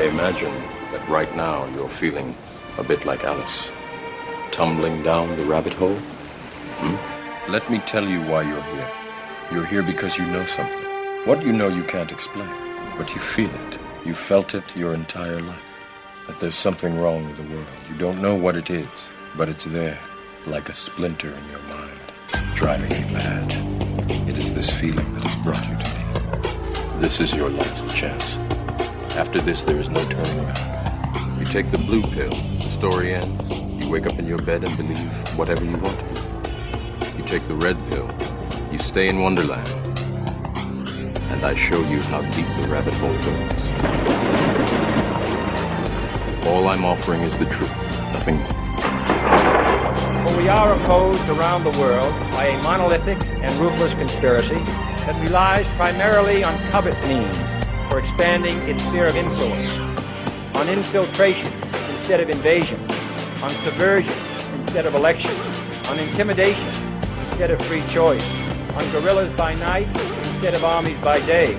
I imagine that right now you're feeling a bit like Alice, tumbling down the rabbit hole. Let me tell you why you're here. You're here because you know something. What you know you can't explain, but you feel it. You felt it your entire life. That there's something wrong with the world. You don't know what it is, but it's there, like a splinter in your mind, driving you mad. It is this feeling that has brought you to me. This is your last chance. After this, there is no turning around. You take the blue pill, the story ends. You wake up in your bed and believe whatever you want to. You take the red pill, you stay in Wonderland, and I show you how deep the rabbit hole goes. All I'm offering is the truth, nothing more. For we are opposed around the world by a monolithic and ruthless conspiracy that relies primarily on covert means for expanding its sphere of influence, on infiltration instead of invasion, on subversion instead of elections, on intimidation instead of free choice, on guerrillas by night instead of armies by day.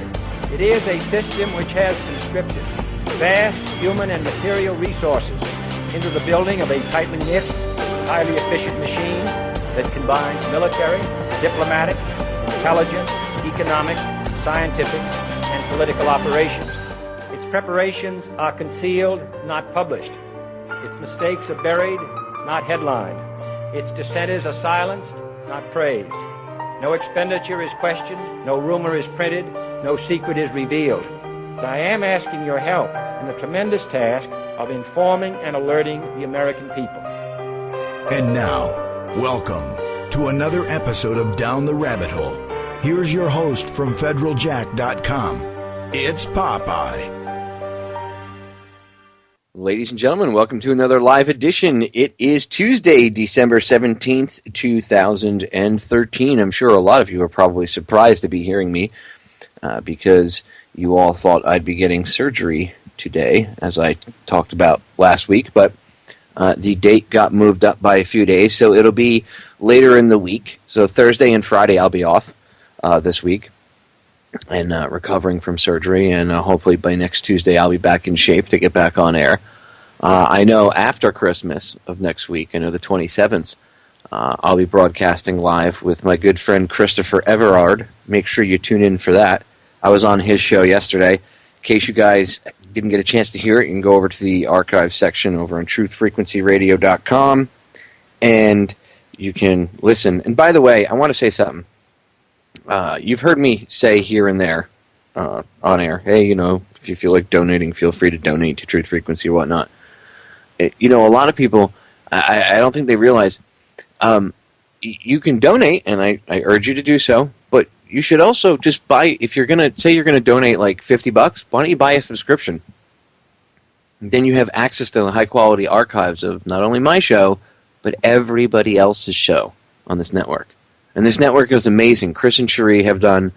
It is a system which has conscripted vast human and material resources into the building of a tightly knit, highly efficient machine that combines military, diplomatic, intelligence, economic, scientific, and political operations. Its preparations are concealed, not published. Its mistakes are buried, not headlined. Its dissenters are silenced, not praised. No expenditure is questioned, no rumor is printed, no secret is revealed. But I am asking your help in the tremendous task of informing and alerting the American people. And now, welcome to another episode of Down the Rabbit Hole. Here's your host from federaljack.com. It's Popeye. Ladies and gentlemen, welcome to another live edition. It is Tuesday, December 17th, 2013. I'm sure a lot of you are probably surprised to be hearing me because you all thought I'd be getting surgery today, as I talked about last week, but the date got moved up by a few days, so it'll be later in the week. So Thursday and Friday I'll be off this week and recovering from surgery, and hopefully by next Tuesday I'll be back in shape to get back on air. I know after Christmas of next week, I know the 27th, I'll be broadcasting live with my good friend Christopher Everard. Make sure you tune in for that. I was on his show yesterday. In case you guys didn't get a chance to hear it, you can go over to the archive section over on truthfrequencyradio.com, and you can listen. And by the way, I want to say something. You've heard me say here and there on air, hey, if you feel like donating, feel free to donate to Truth Frequency or whatnot. A lot of people, I don't think they realize, you can donate, and I urge you to do so, but you should also just buy, if you're going to, say you're going to donate like $50, why don't you buy a subscription? Then you have access to the high-quality archives of not only my show, but everybody else's show on this network. And this network is amazing. Chris and Cherie have done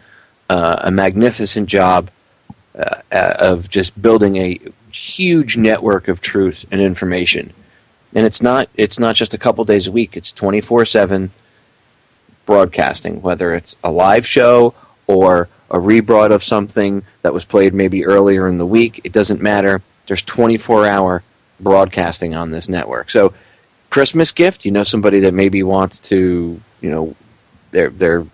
a magnificent job of just building a huge network of truth and information. And it's not just a couple days a week. It's 24/7 broadcasting, whether it's a live show or a rebroad of something that was played maybe earlier in the week. It doesn't matter. There's 24-hour broadcasting on this network. So Christmas gift, somebody that maybe wants to, they're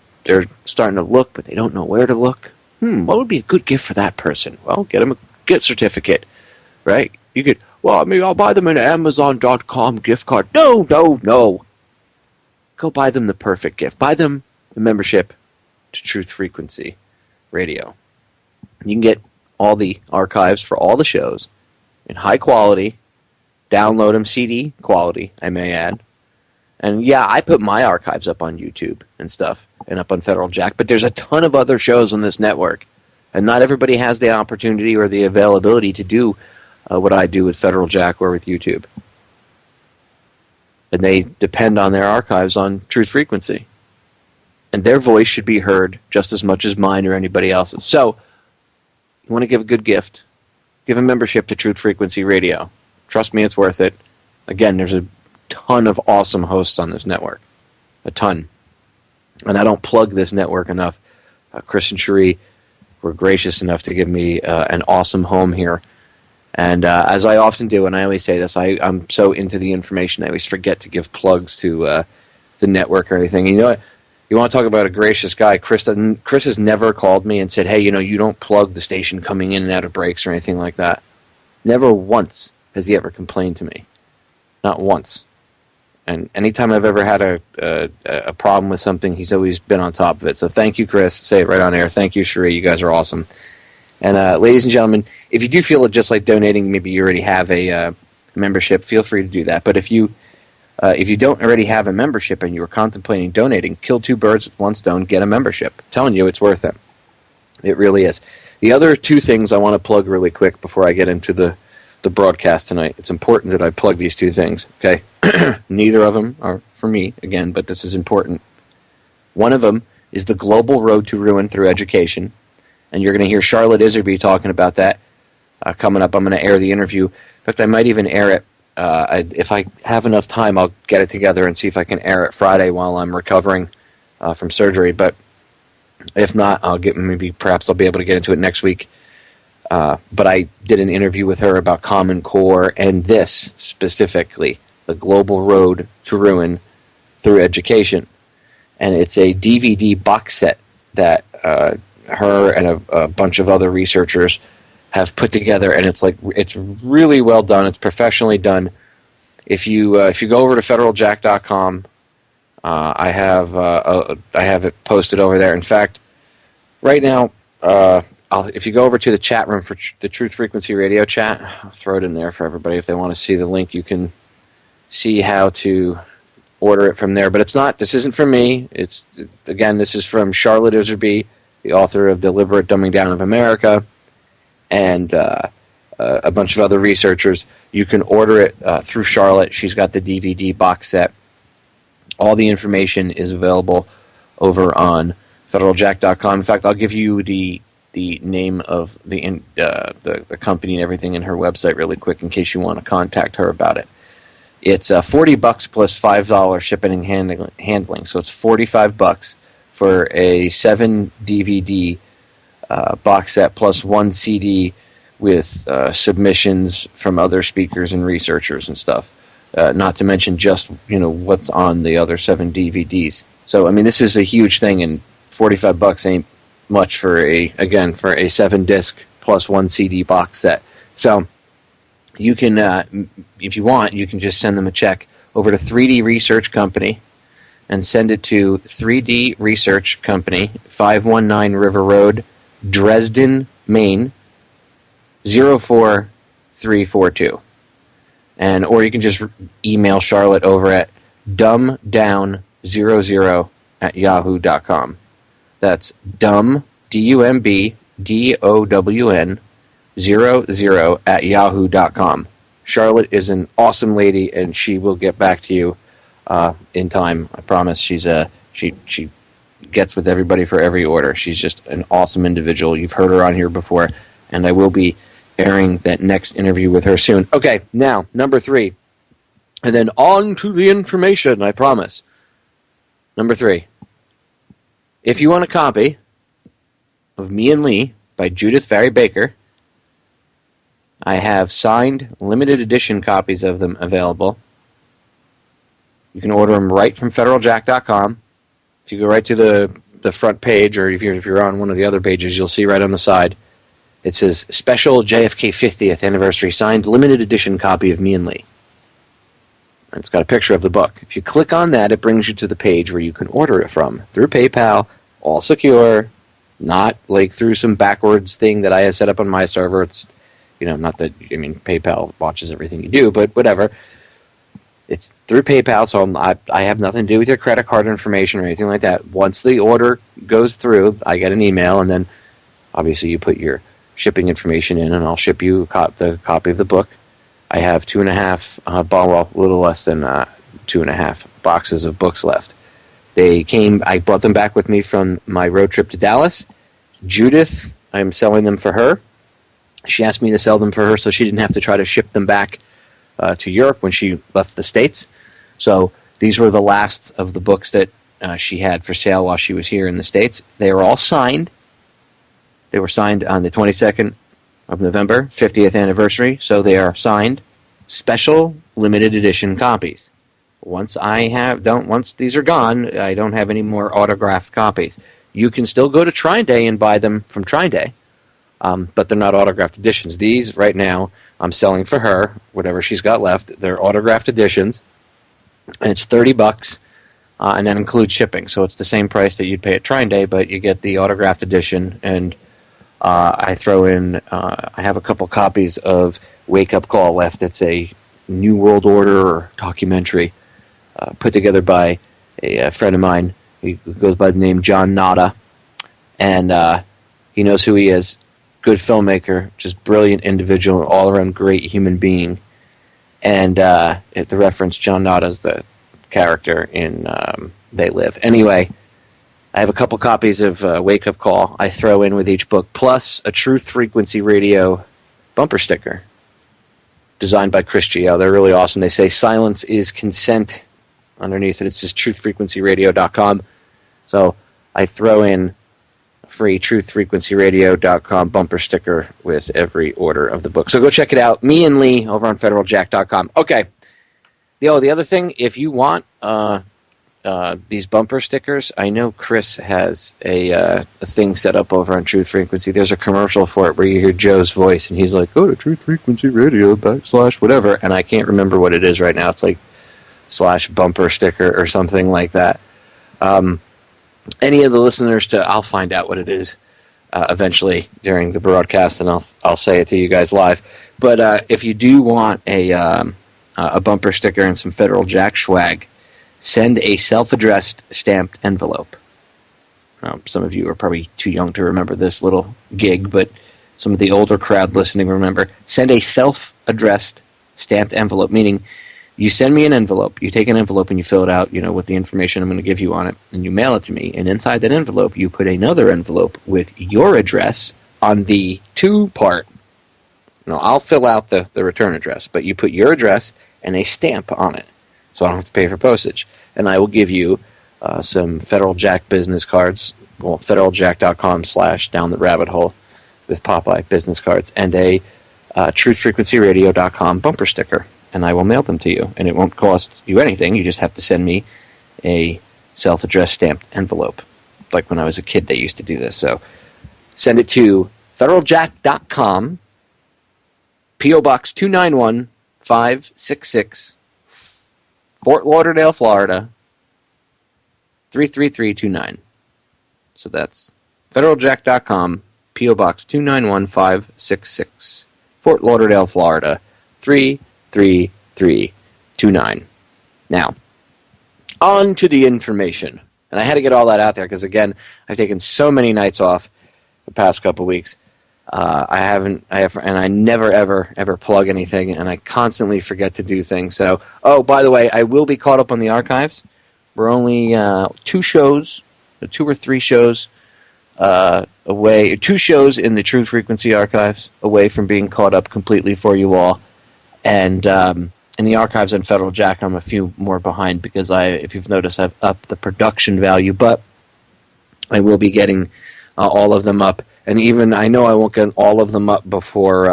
starting to look, but they don't know where to look. What would be a good gift for that person? Well, get them a gift certificate, right? You could, I'll buy them an Amazon.com gift card. No. Go buy them the perfect gift. Buy them a membership to Truth Frequency Radio. You can get all the archives for all the shows in high quality. Download them CD quality, I may add. And yeah, I put my archives up on YouTube and stuff, and up on Federal Jack, but there's a ton of other shows on this network, and not everybody has the opportunity or the availability to do what I do with Federal Jack or with YouTube. And they depend on their archives on Truth Frequency. And their voice should be heard just as much as mine or anybody else's. So, you want to give a good gift, give a membership to Truth Frequency Radio. Trust me, it's worth it. Again, there's a ton of awesome hosts on this network. A ton. And I don't plug this network enough. Chris and Cherie were gracious enough to give me an awesome home here And as I often do, and I always say this, I'm so into the information, I always forget to give plugs to the network or anything. You know what? You want to talk about a gracious guy? Chris has never called me and said, hey, you don't plug the station coming in and out of breaks or anything like that. Never once has he ever complained to me. Not once. And anytime I've ever had a problem with something, he's always been on top of it. So thank you, Chris. Say it right on air. Thank you, Sheree. You guys are awesome. And ladies and gentlemen, if you do feel just like donating, maybe you already have a membership, feel free to do that. But if you don't already have a membership and you were contemplating donating, kill two birds with one stone, get a membership. I'm telling you, it's worth it. It really is. The other two things I want to plug really quick before I get into the broadcast tonight. It's important that I plug these two things, okay? Neither of them are for me, again, but this is important. One of them is the Global Road to Ruin Through Education, and you're going to hear Charlotte Iserby talking about that coming up. I'm going to air the interview. In fact, I might even air it. If I have enough time, I'll get it together and see if I can air it Friday while I'm recovering from surgery. But if not, perhaps I'll be able to get into it next week. But I did an interview with her about Common Core and this specifically, the Global Road to Ruin Through Education. And it's a DVD box set that her and a bunch of other researchers have put together, and it's really well done. It's professionally done. If you go over to federaljack.com, I have it posted over there. In fact, right now, if you go over to the chat room for the Truth Frequency Radio chat, I'll throw it in there for everybody. If they want to see the link, you can see how to order it from there. But this isn't from me. This is from Charlotte Iserby, the author of Deliberate Dumbing Down of America, and a bunch of other researchers. You can order it through Charlotte. She's got the DVD box set. All the information is available over on federaljack.com. In fact, I'll give you the name of the company and everything in her website really quick in case you want to contact her about it. It's $40 plus $5 shipping and handling, so it's $45 for a 7 DVD box set plus 1 CD with submissions from other speakers and researchers and stuff. Not to mention just what's on the other 7 DVDs. So I mean, this is a huge thing, and $45 ain't much for a 7-disc plus 1 CD box set. So you can, if you want, you can just send them a check over to 3D Research Company and send it to 3D Research Company, 519 River Road, Dresden, Maine, 04342. Or you can just email Charlotte over at dumbdown00@yahoo.com. That's dumb, DUMBDOWN 00@yahoo.com. Charlotte is an awesome lady, and she will get back to you in time. I promise. She gets with everybody for every order. She's just an awesome individual. You've heard her on here before, and I will be airing that next interview with her soon. Okay, now, number 3. And then on to the information, I promise. Number 3. If you want a copy of Me and Lee by Judith Vary Baker, I have signed limited edition copies of them available. You can order them right from federaljack.com. If you go right to the front page, or if you're on one of the other pages, you'll see right on the side, it says Special JFK 50th Anniversary Signed Limited Edition Copy of Me and Lee. And it's got a picture of the book. If you click on that, it brings you to the page where you can order it from. Through PayPal, all secure. It's not like through some backwards thing that I have set up on my server. It's, not that, PayPal watches everything you do, but whatever. It's through PayPal, so I have nothing to do with your credit card information or anything like that. Once the order goes through, I get an email, and then obviously you put your shipping information in, and I'll ship you the copy of the book. I have 2.5, a little less than 2.5 boxes of books left. I brought them back with me from my road trip to Dallas. Judith, I'm selling them for her. She asked me to sell them for her so she didn't have to try to ship them back to Europe when she left the States. So these were the last of the books that she had for sale while she was here in the States. They are all signed. They were signed on the 22nd of November, 50th anniversary, so they are signed, special limited edition copies. Once these are gone, I don't have any more autographed copies. You can still go to Trine Day and buy them from Trine Day, but they're not autographed editions. These, right now, I'm selling for her, whatever she's got left. They're autographed editions, and it's $30, and that includes shipping. So it's the same price that you'd pay at Trine Day, but you get the autographed edition, and I throw in, I have a couple copies of Wake Up Call left. It's a New World Order documentary put together by a friend of mine. He goes by the name John Nada, and he knows who he is. Good filmmaker, just brilliant individual, all-around great human being. And the reference, John Nada is the character in They Live. Anyway, I have a couple copies of Wake Up Call I throw in with each book, plus a Truth Frequency Radio bumper sticker designed by Chris Gio. They're really awesome. They say silence is consent underneath it. It says truthfrequencyradio.com. So I throw in a free truthfrequencyradio.com bumper sticker with every order of the book. So go check it out. Me and Lee over on federaljack.com. Okay. The other thing, if you want these bumper stickers, I know Chris has a thing set up over on Truth Frequency. There's a commercial for it where you hear Joe's voice, and he's like, go to Truth Frequency Radio / whatever, and I can't remember what it is right now. It's like / bumper sticker or something like that. Any of the listeners I'll find out what it is eventually during the broadcast, and I'll say it to you guys live. But if you do want a bumper sticker and some Federal Jack swag, send a self-addressed stamped envelope. Now, some of you are probably too young to remember this little gig, but some of the older crowd listening remember. Send a self-addressed stamped envelope, meaning you send me an envelope, you take an envelope and you fill it out, with the information I'm going to give you on it, and you mail it to me, and inside that envelope you put another envelope with your address on the two-part. I'll fill out the return address, but you put your address and a stamp on it, so I don't have to pay for postage. And I will give you some Federal Jack business cards, federaljack.com / down the rabbit hole with Popeye business cards, and a truthfrequencyradio.com bumper sticker. And I will mail them to you. And it won't cost you anything. You just have to send me a self-addressed stamped envelope. Like when I was a kid, they used to do this. So send it to federaljack.com, P.O. Box 291-566, Fort Lauderdale, Florida, 33329. So that's federaljack.com, P.O. Box 291-566, Fort Lauderdale, Florida, 33329. Now, on to the information. And I had to get all that out there because, again, I've taken so many nights off the past couple weeks. And I never, ever plug anything, and I constantly forget to do things. So, by the way, I will be caught up on the archives. We're only 2 or 3 shows away, 2 shows in the Truth Frequency archives away from being caught up completely for you all. And in the archives on Federal Jack, I'm a few more behind because if you've noticed, I've upped the production value, but I will be getting all of them up. And even, I know I won't get all of them up before,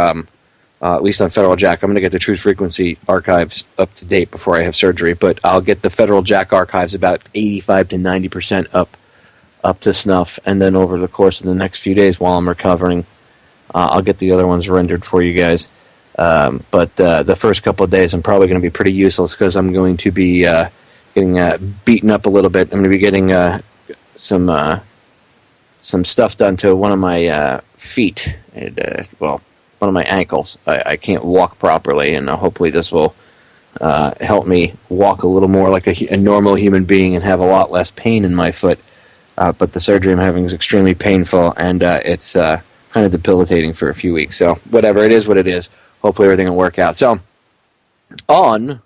at least on Federal Jack. I'm going to get the Truth Frequency archives up to date before I have surgery, but I'll get the Federal Jack archives about 85 to 90% up to snuff, and then over the course of the next few days while I'm recovering, I'll get the other ones rendered for you guys. But the first couple of days I'm probably going to be pretty useless because I'm going to be getting beaten up a little bit. I'm going to be getting some stuff done to one of my feet, and one of my ankles. I can't walk properly, and hopefully this will help me walk a little more like a normal human being and have a lot less pain in my foot. But the surgery I'm having is extremely painful, and it's kind of debilitating for a few weeks. So whatever, it is what it is. Hopefully everything will work out. So, on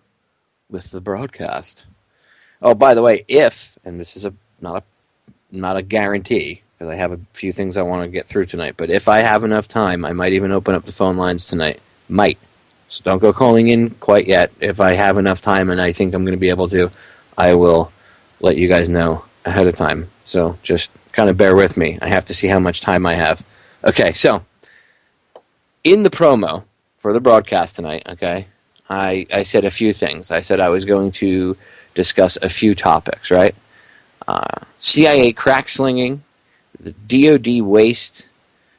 with the broadcast. Oh, by the way, and this is not a guarantee, because I have a few things I want to get through tonight, but if I have enough time, I might even open up the phone lines tonight. Might. So don't go calling in quite yet. If I have enough time and I think I'm going to be able to, I will let you guys know ahead of time. So just kind of bear with me. I have to see how much time I have. Okay, so in the promo for the broadcast tonight, okay, I said a few things. I said I was going to discuss a few topics, right? CIA crack slinging, the DOD waste,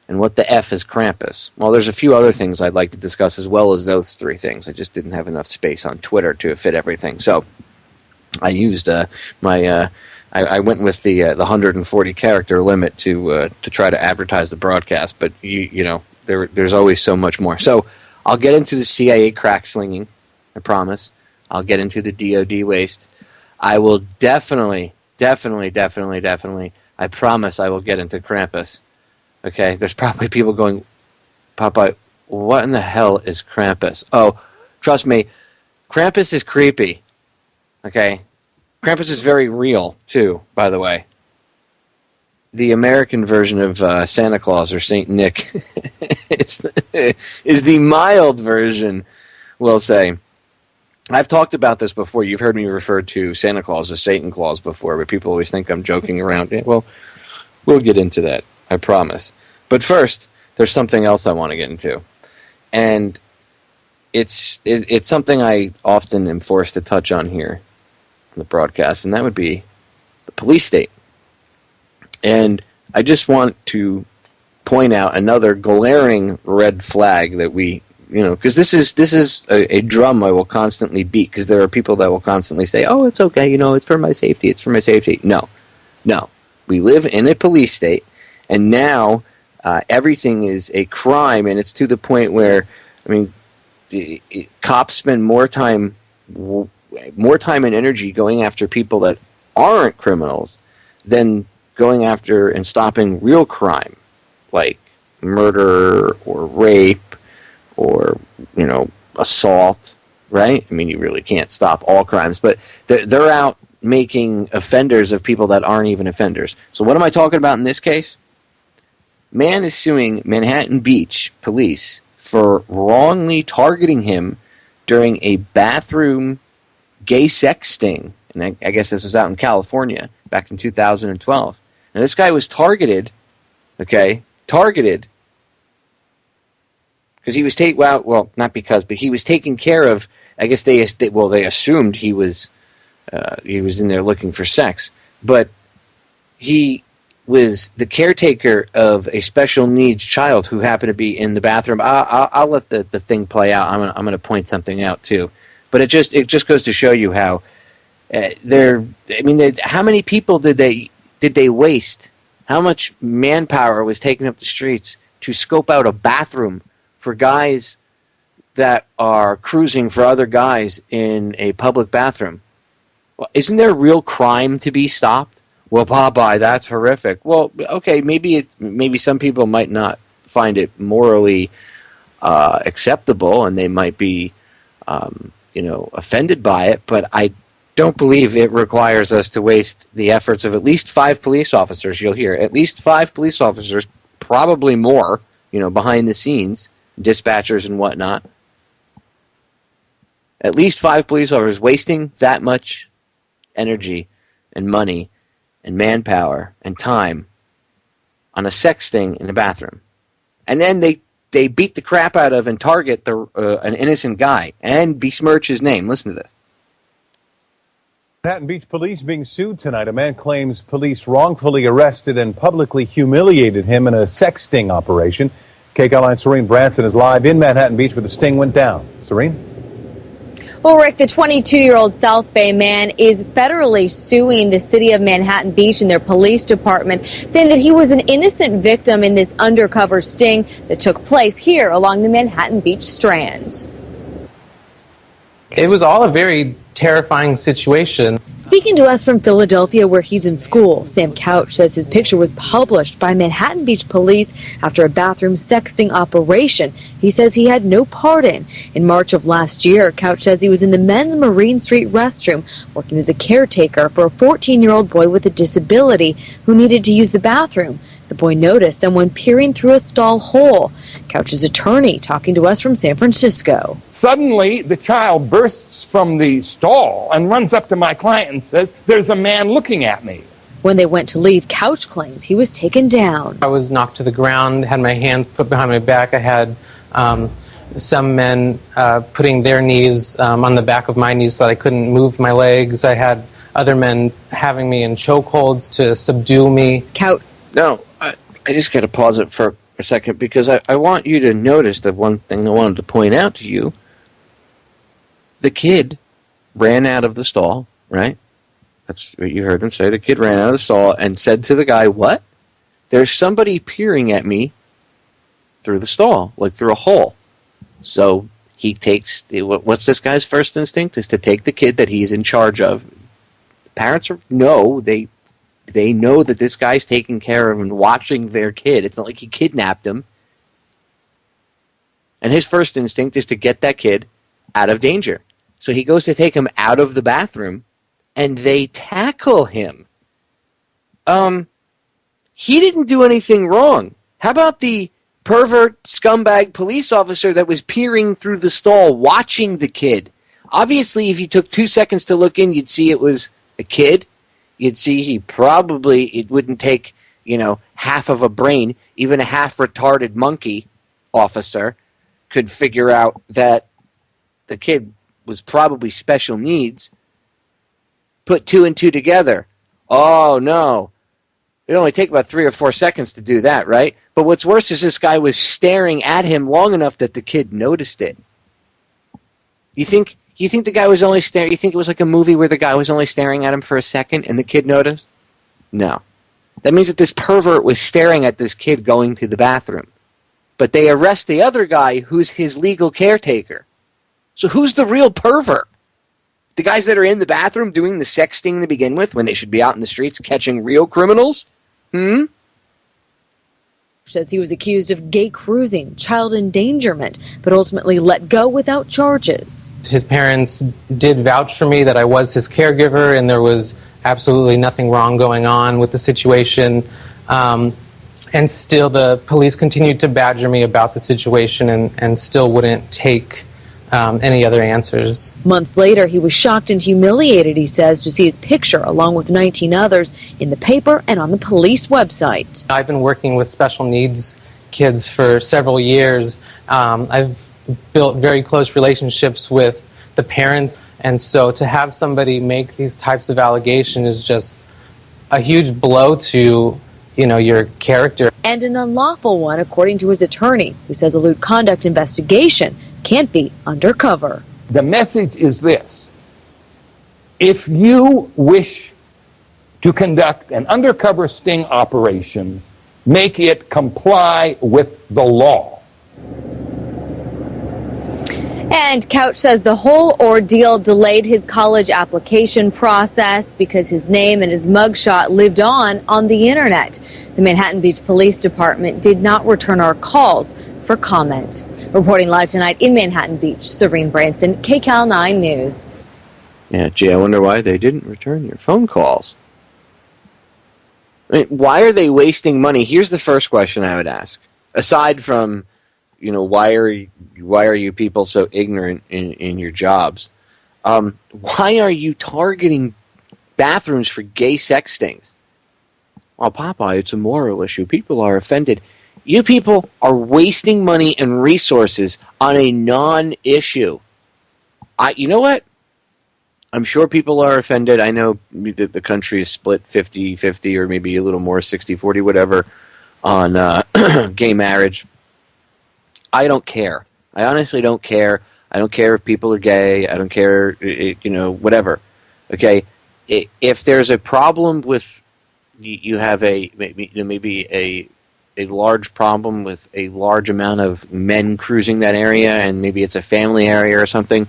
and what the F is Krampus. Well, there's a few other things I'd like to discuss as well as those three things. I just didn't have enough space on Twitter to fit everything. So I used I went with the 140 character limit to try to advertise the broadcast, but you know there's always so much more. So I'll get into the CIA crack slinging, I promise. I'll get into the DOD waste. I will definitely, I promise I will get into Krampus. Okay, there's probably people going, Popeye, what in the hell is Krampus? Oh, trust me, Krampus is creepy. Okay, Krampus is very real, too, by the way. The American version of Santa Claus or Saint Nick is the mild version, we'll say. I've talked about this before. You've heard me refer to Santa Claus as Satan Claus before, but people always think I'm joking around. Yeah, well, we'll get into that, I promise. But first, there's something else I want to get into. And it's something I often am forced to touch on here in the broadcast, and that would be the police state. And I just want to point out another glaring red flag that we, because this is a drum I will constantly beat, because there are people that will constantly say, oh, it's okay, it's for my safety, it's for my safety. No. We live in a police state, and now everything is a crime, and it's to the point where, cops spend more time and energy going after people that aren't criminals than going after and stopping real crime, like murder or rape or, assault, right? You really can't stop all crimes, but they're out making offenders of people that aren't even offenders. So what am I talking about in this case? Man is suing Manhattan Beach police for wrongly targeting him during a bathroom gay sex sting. And I guess this was out in California back in 2012. And this guy was targeted, because he was but he was taken care of. I guess they assumed he was in there looking for sex, but he was the caretaker of a special needs child who happened to be in the bathroom. I'll let the thing play out. I'm going to point something out too, but it just goes to show you how how many people did they waste? How much manpower was taken up the streets to scope out a bathroom for guys that are cruising for other guys in a public bathroom? Well, isn't there real crime to be stopped? Well, Popeye, that's horrific. Well, okay, maybe some people might not find it morally acceptable, and they might be, offended by it. But I don't believe it requires us to waste the efforts of at least 5 police officers. You'll hear at least 5 police officers, probably more, behind the scenes, dispatchers and whatnot. At least 5 police officers wasting that much energy and money and manpower and time on a sex sting in the bathroom. And then they beat the crap out of and target an innocent guy and besmirch his name. Listen to this. Manhattan Beach police being sued tonight. A man claims police wrongfully arrested and publicly humiliated him in a sex sting operation. KCAL9's Serene Branson is live in Manhattan Beach where the sting went down. Serene? Well, Rick, the 22-year-old South Bay man is federally suing the city of Manhattan Beach and their police department, saying that he was an innocent victim in this undercover sting that took place here along the Manhattan Beach Strand. It was all a very terrifying situation. Speaking to us from Philadelphia, where he's in school, Sam Couch says his picture was published by Manhattan Beach police after a bathroom sexting operation he says he had no part in. In March of last year, Couch says he was in the men's Marine Street restroom working as a caretaker for a 14-year-old boy with a disability who needed to use the bathroom. The boy noticed someone peering through a stall hole. Couch's attorney talking to us from San Francisco. Suddenly, the child bursts from the stall and runs up to my client and says, "There's a man looking at me." When they went to leave, Couch claims he was taken down. I was knocked to the ground, had my hands put behind my back. I had Some men putting their knees on the back of my knees so that I couldn't move my legs. I had other men having me in chokeholds to subdue me. No, I just got to pause it for a second because I want you to notice the one thing I wanted to point out to you. The kid ran out of the stall, right? That's what you heard him say. The kid ran out of the stall and said to the guy, "What? There's somebody peering at me through the stall, like through a hole." So he takes, what's this guy's first instinct? Is to take the kid that he's in charge of. The parents know, they know that this guy's taking care of and watching their kid. It's not like he kidnapped him. And his first instinct is to get that kid out of danger. So he goes to take him out of the bathroom, and they tackle him. He didn't do anything wrong. How about the pervert scumbag police officer that was peering through the stall watching the kid? Obviously, if you took 2 seconds to look in, you'd see it was a kid. You'd see it wouldn't take, half of a brain. Even a half-retarded monkey officer could figure out that the kid was probably special needs. Put 2 and 2 together. Oh, no. It'd only take about 3 or 4 seconds to do that, right? But what's worse is this guy was staring at him long enough that the kid noticed it. You think the guy was only staring? You think it was like a movie where the guy was only staring at him for a second and the kid noticed? No. That means that this pervert was staring at this kid going to the bathroom. But they arrest the other guy who's his legal caretaker. So who's the real pervert? The guys that are in the bathroom doing the sexting to begin with when they should be out in the streets catching real criminals? Says he was accused of gay cruising, child endangerment, but ultimately let go without charges. His parents did vouch for me that I was his caregiver and there was absolutely nothing wrong going on with the situation. And still the police continued to badger me about the situation and still wouldn't take any other answers. Months later, he was shocked and humiliated, he says, to see his picture along with 19 others in the paper and on the police website. I've been working with special needs kids for several years. I've built very close relationships with the parents, and so to have somebody make these types of allegations is just a huge blow to, your character. And an unlawful one, according to his attorney, who says a lewd conduct investigation can't be undercover. The message is this: if you wish to conduct an undercover sting operation, make it comply with the law. And Couch says the whole ordeal delayed his college application process because his name and his mugshot lived on the internet. The Manhattan Beach Police Department did not return our calls for comment. Reporting live tonight in Manhattan Beach, Serene Branson, KCAL 9 News. Yeah, gee, I wonder why they didn't return your phone calls. I mean, why are they wasting money? Here's the first question I would ask. Aside from, why are you people so ignorant in your jobs? Why are you targeting bathrooms for gay sex stings? Well, Popeye, it's a moral issue. People are offended. You people are wasting money and resources on a non-issue. You know what? I'm sure people are offended. I know that the country is split 50-50 or maybe a little more, 60-40, whatever, on gay marriage. I don't care. I honestly don't care. I don't care if people are gay. I don't care, whatever. Okay? If there's a problem with, you have maybe a large problem with a large amount of men cruising that area, and maybe it's a family area or something,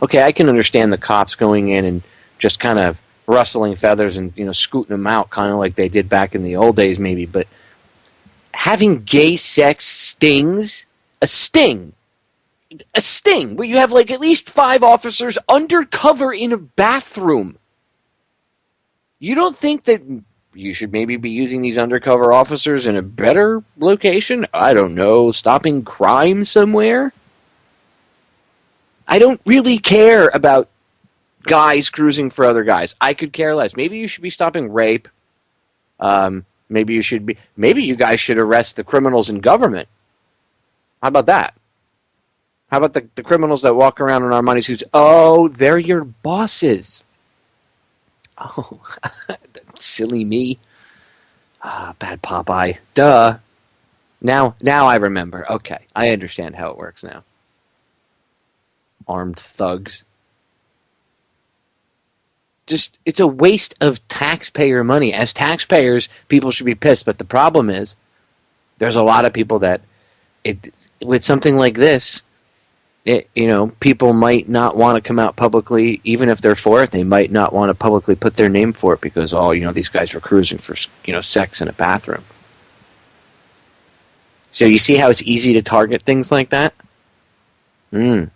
okay, I can understand the cops going in and just kind of rustling feathers and, scooting them out, kind of like they did back in the old days maybe, but having gay sex stings, a sting, where you have like at least 5 officers undercover in a bathroom. You don't think that you should maybe be using these undercover officers in a better location? I don't know, stopping crime somewhere? I don't really care about guys cruising for other guys. I could care less. Maybe you should be stopping rape. Maybe you guys should arrest the criminals in government. How about that? How about the criminals that walk around in Armani suits? Oh, they're your bosses. Oh, silly me. Bad Popeye. Duh. Now I remember. Okay, I understand how it works now. Armed thugs. Just, it's a waste of taxpayer money. As taxpayers, people should be pissed. But the problem is, there's a lot of people that, with something like this, people might not want to come out publicly, even if they're for it. They might not want to publicly put their name for it because, these guys were cruising for, sex in a bathroom. So you see how it's easy to target things like that? Did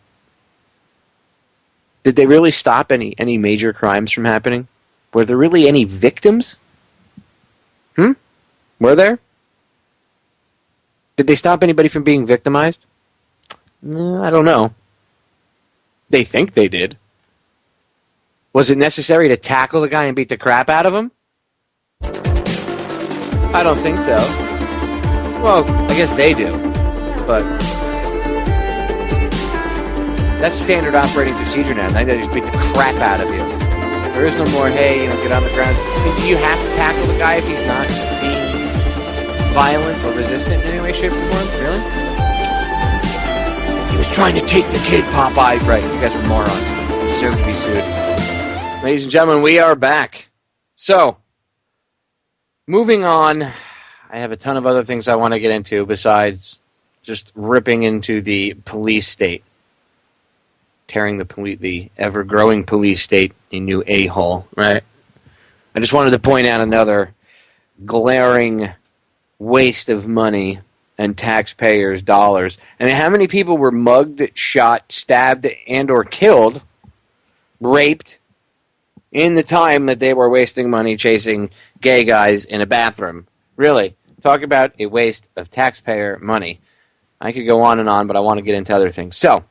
they really stop any major crimes from happening? Were there really any victims? Were there? Did they stop anybody from being victimized? I don't know. They think they did. Was it necessary to tackle the guy and beat the crap out of him? I don't think so. Well, I guess they do. But that's standard operating procedure now. They just beat the crap out of you. There is no more, hey, get on the ground. Do you have to tackle the guy if he's not being violent or resistant in any way, shape, or form? Really? He was trying to take the kid, Popeye. Right, you guys are morons. You deserve to be sued. Ladies and gentlemen, we are back. So, moving on, I have a ton of other things I want to get into besides just ripping into the police state. Tearing the ever-growing police state a new a-hole, right? I just wanted to point out another glaring waste of money and taxpayers' dollars. I mean, how many people were mugged, shot, stabbed, and or killed, raped, in the time that they were wasting money chasing gay guys in a bathroom? Really, talk about a waste of taxpayer money. I could go on and on, but I want to get into other things. So,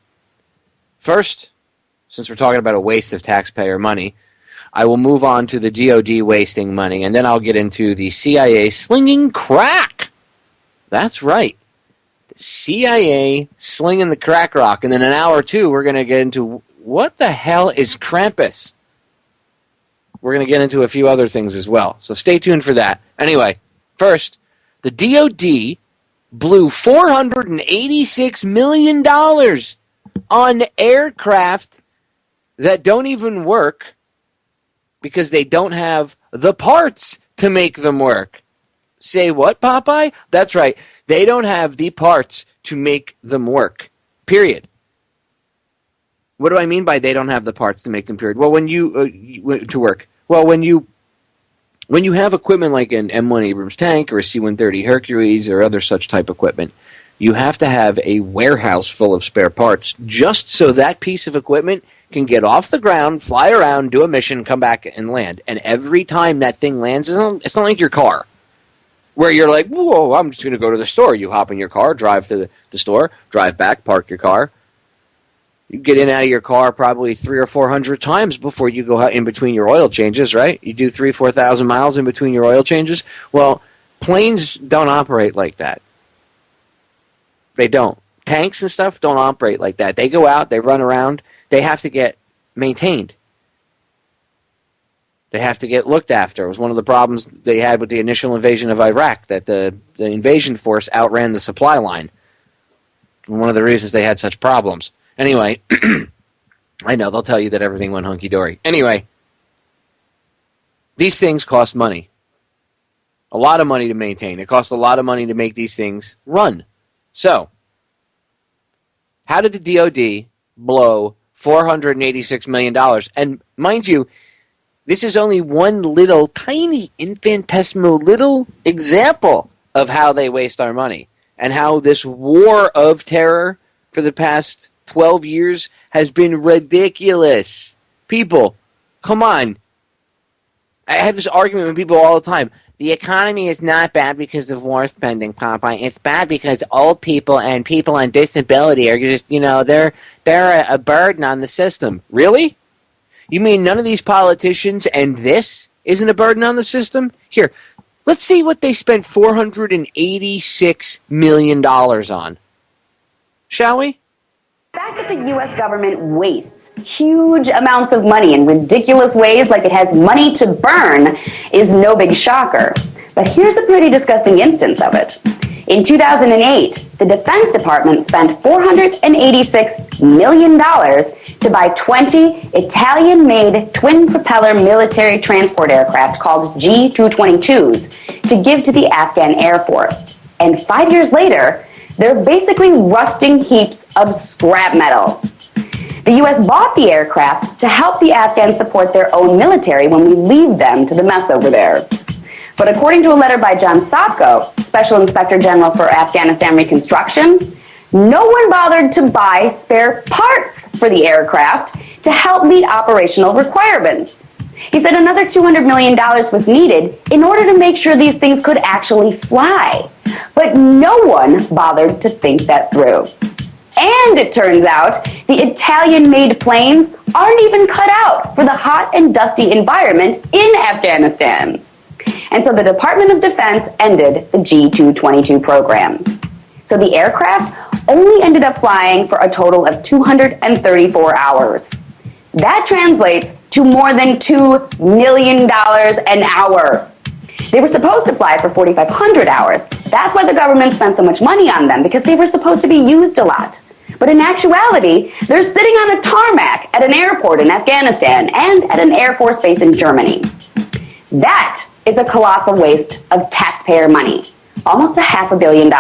first, since we're talking about a waste of taxpayer money, I will move on to the DOD wasting money, and then I'll get into the CIA slinging crack. That's right. The CIA slinging the crack rock. And then in an hour or two, we're going to get into what the hell is Krampus? We're going to get into a few other things as well. So stay tuned for that. Anyway, first, the DOD blew $486 million on aircraft that don't even work because they don't have the parts to make them work. Say what, Popeye? That's right. They don't have the parts to make them work. Period. What do I mean by they don't have the parts to make them period? Well, when you to work. Well, when you have equipment like an M1 Abrams tank or a C-130 Hercules or other such type equipment, you have to have a warehouse full of spare parts just so that piece of equipment can get off the ground, fly around, do a mission, come back and land. And every time that thing lands, it's not like your car, where you're like, whoa, I'm just going to go to the store. You hop in your car, drive to the store, drive back, park your car. You get in and out of your car probably 300 or 400 times before you go in between your oil changes, right? You do 3,000-4,000 miles in between your oil changes. Well, planes don't operate like that. They don't. Tanks and stuff don't operate like that. They go out, they run around, they have to get maintained. They have to get looked after. It was one of the problems they had with the initial invasion of Iraq, that the invasion force outran the supply line. One of the reasons they had such problems. Anyway, I know, they'll tell you that everything went hunky-dory. Anyway, these things cost money. A lot of money to maintain. It costs a lot of money to make these things run. So, how did the DOD blow $486 million? And mind you, this is only one little, tiny, infinitesimal little example of how they waste our money and how this war of terror for the past 12 years has been ridiculous. People, come on. I have this argument with people all the time. The economy is not bad because of war spending, Popeye. It's bad because old people and people on disability are just, they're a burden on the system. Really? You mean none of these politicians and this isn't a burden on the system? Here, let's see what they spent $486 million on. Shall we? that the U.S. government wastes huge amounts of money in ridiculous ways, like it has money to burn, is no big shocker. But here's a pretty disgusting instance of it. In 2008, the Defense Department spent $486 million to buy 20 Italian-made twin-propeller military transport aircraft called G-222s to give to the Afghan Air Force. And 5 years later, they're basically rusting heaps of scrap metal. The U.S. bought the aircraft to help the Afghans support their own military when we leave them to the mess over there. But according to a letter by John Sopko, Special Inspector General for Afghanistan Reconstruction, no one bothered to buy spare parts for the aircraft to help meet operational requirements. He said another $200 million was needed in order to make sure these things could actually fly. But no one bothered to think that through. And it turns out the Italian-made planes aren't even cut out for the hot and dusty environment in Afghanistan. And so the Department of Defense ended the G-222 program. So the aircraft only ended up flying for a total of 234 hours. That translates to more than $2 million an hour. They were supposed to fly for 4,500 hours. That's why the government spent so much money on them, because they were supposed to be used a lot. But in actuality, they're sitting on a tarmac at an airport in Afghanistan and at an Air Force base in Germany. That is a colossal waste of taxpayer money, almost $500 million.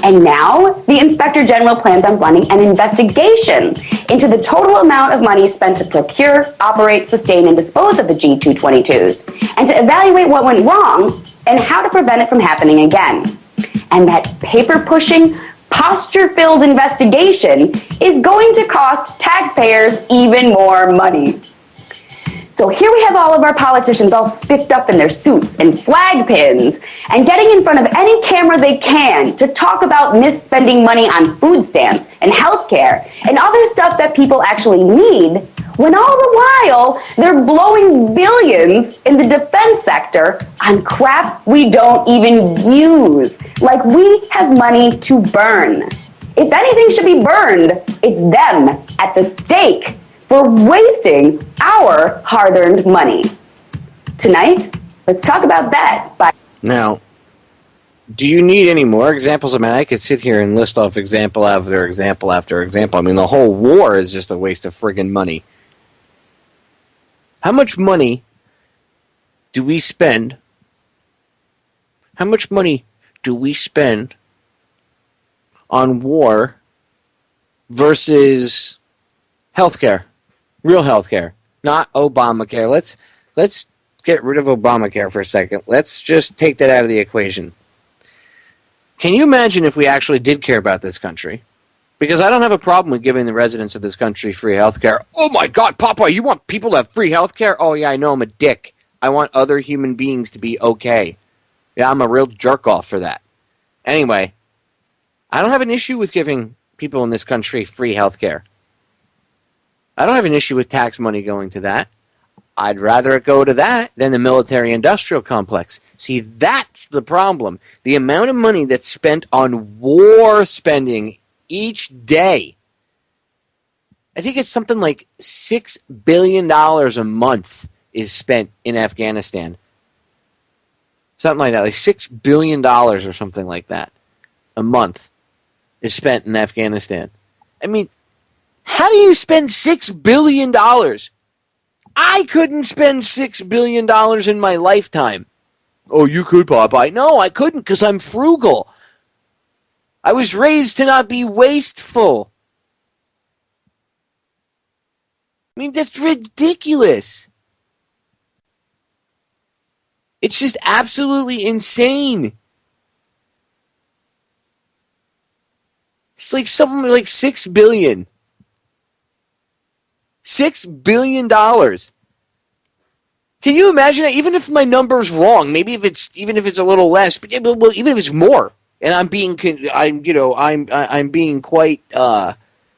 And now the Inspector General plans on running an investigation into the total amount of money spent to procure, operate, sustain, and dispose of the G-222s, and to evaluate what went wrong and how to prevent it from happening again. And that paper-pushing, posture-filled investigation is going to cost taxpayers even more money. So here we have all of our politicians all spiffed up in their suits and flag pins and getting in front of any camera they can to talk about misspending money on food stamps and healthcare and other stuff that people actually need, when all the while they're blowing billions in the defense sector on crap we don't even use. Like we have money to burn. If anything should be burned, it's them at the stake for wasting our hard-earned money. Tonight, let's talk about that. Now, do you need any more examples? I mean, I could sit here and list off example after example after example. I mean, the whole war is just a waste of friggin' money. How much money do we spend? How much money do we spend on war versus healthcare? Real healthcare, not Obamacare. Let's get rid of Obamacare for a second. Let's just take that out of the equation. Can you imagine if we actually did care about this country? Because I don't have a problem with giving the residents of this country free healthcare. Oh my God, Papa, you want people to have free healthcare? Oh yeah, I know I'm a dick. I want other human beings to be okay. Yeah, I'm a real jerk-off for that. Anyway, I don't have an issue with giving people in this country free healthcare. I don't have an issue with tax money going to that. I'd rather it go to that than the military-industrial complex. See, that's the problem. The amount of money that's spent on war spending each day. I think it's something like $6 billion a month is spent in Afghanistan. Something like that, like $6 billion or something like that a month is spent in Afghanistan. I mean, how do you spend $6 billion? I couldn't spend $6 billion in my lifetime. Oh, you could, Popeye. No, I couldn't because I'm frugal. I was raised to not be wasteful. I mean, that's ridiculous. It's just absolutely insane. It's like something like $6 billion. $6 billion. Can you imagine that? Even if my number's wrong, maybe if it's a little less, but even if it's more, and I'm being quite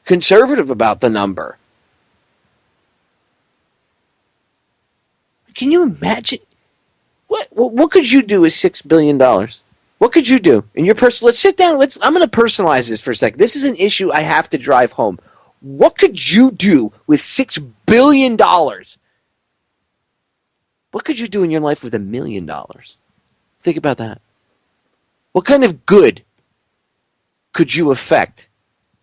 conservative about the number. Can you imagine? What could you do with $6 billion? What could you do in your personal? Let's sit down. I'm going to personalize this for a second. This is an issue I have to drive home. What could you do with $6 billion? What could you do in your life with $1 million? Think about that. What kind of good could you affect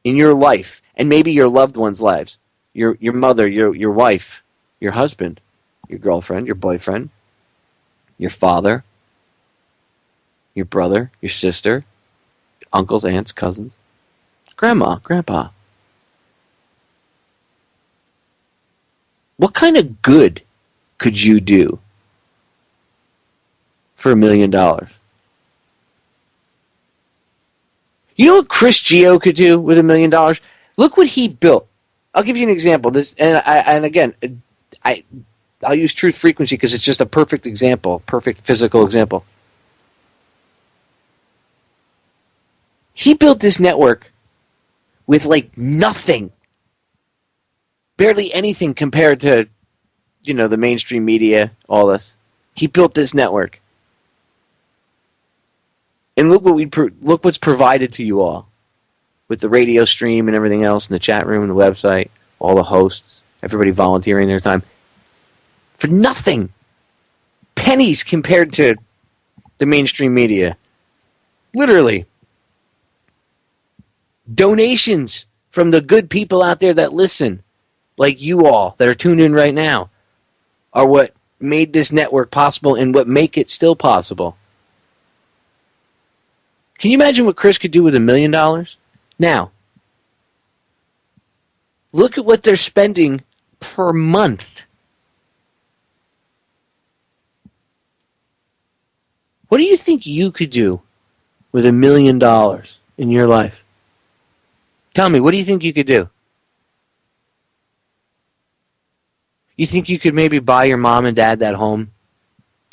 in your life and maybe your loved ones' lives? Your mother, your wife, your husband, your girlfriend, your boyfriend, your father, your brother, your sister, uncles, aunts, cousins, grandma, grandpa. What kind of good could you do for $1 million? You know what Chris Geo could do with $1 million? Look what he built. I'll give you an example. I'll use truth frequency because it's just a perfect example, perfect physical example. He built this network with like nothing, barely anything compared to, the mainstream media, all this. He built this network. And look what's provided to you all with the radio stream and everything else, and the chat room and the website, all the hosts, everybody volunteering their time for nothing, pennies compared to the mainstream media. Literally, donations from the good people out there that listen, like you all that are tuned in right now, are what made this network possible and what make it still possible. Can you imagine what Chris could do with $1 million? Now, look at what they're spending per month. What do you think you could do with $1 million in your life? Tell me, what do you think you could do? You think you could maybe buy your mom and dad that home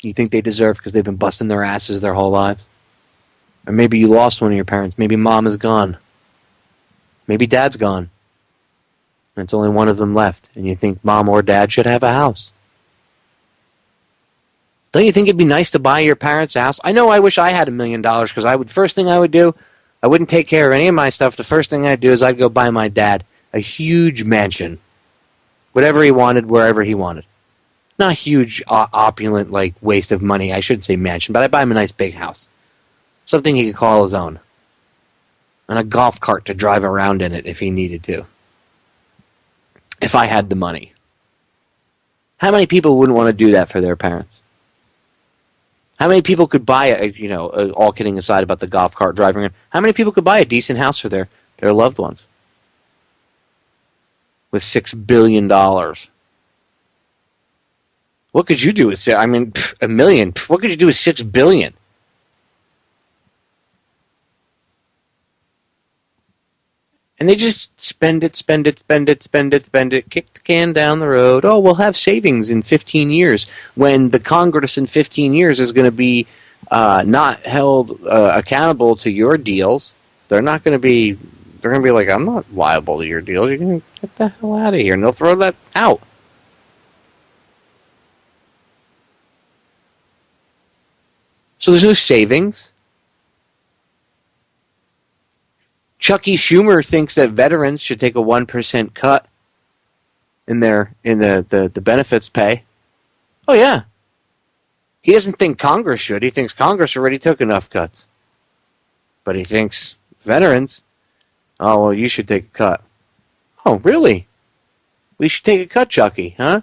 you think they deserve because they've been busting their asses their whole lives? Or maybe you lost one of your parents. Maybe mom is gone. Maybe dad's gone. And it's only one of them left. And you think mom or dad should have a house. Don't you think it'd be nice to buy your parents a house? I know I wish I had $1 million because first thing I would do, I wouldn't take care of any of my stuff. The first thing I'd do is I'd go buy my dad a huge mansion. Whatever he wanted, wherever he wanted. Not huge, opulent, waste of money. I shouldn't say mansion, but I'd buy him a nice big house. Something he could call his own. And a golf cart to drive around in it if he needed to. If I had the money. How many people wouldn't want to do that for their parents? How many people could buy all kidding aside about the golf cart driving around, how many people could buy a decent house for their loved ones? With $6 billion. What could you do with $1 million? What could you do with $6 billion? And they just spend it, kick the can down the road. Oh, we'll have savings in 15 years when the Congress in 15 years is going to be not held accountable to your deals. They're going to be like, I'm not liable to your deals. You're going to get the hell out of here. And they'll throw that out. So there's no savings. Chucky Schumer thinks that veterans should take a 1% cut in the benefits pay. Oh, yeah. He doesn't think Congress should. He thinks Congress already took enough cuts. But he thinks veterans, oh, well, you should take a cut. Oh, really? We should take a cut, Chucky, huh?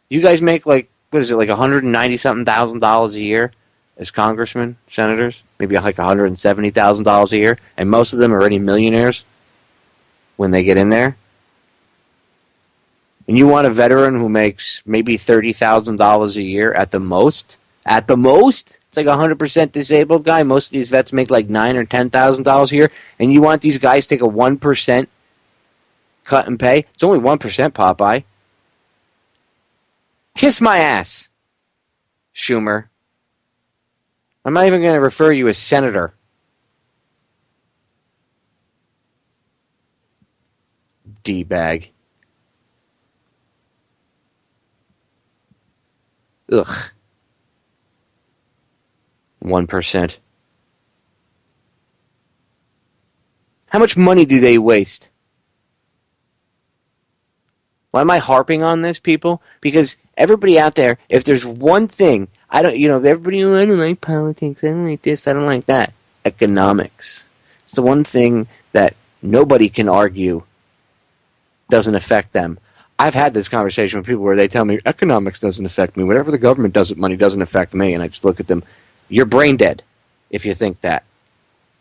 You guys make $190-something thousand a year as congressmen, senators, maybe $170,000 a year, and most of them are already millionaires when they get in there. And you want a veteran who makes maybe $30,000 a year at the most? At the most? It's like a 100% disabled guy. Most of these vets make $9,000 or $10,000 a year, and you want these guys to take a 1% cut in pay? It's only 1%, Popeye. Kiss my ass, Schumer. I'm not even going to refer you as senator. D-bag. Ugh. 1%. How much money do they waste? Why am I harping on this, people? Because everybody out there, if there's one thing, everybody, I don't like politics, I don't like this, I don't like that. Economics. It's the one thing that nobody can argue doesn't affect them. I've had this conversation with people where they tell me, economics doesn't affect me. Whatever the government does with money doesn't affect me. And I just look at them, you're brain dead if you think that.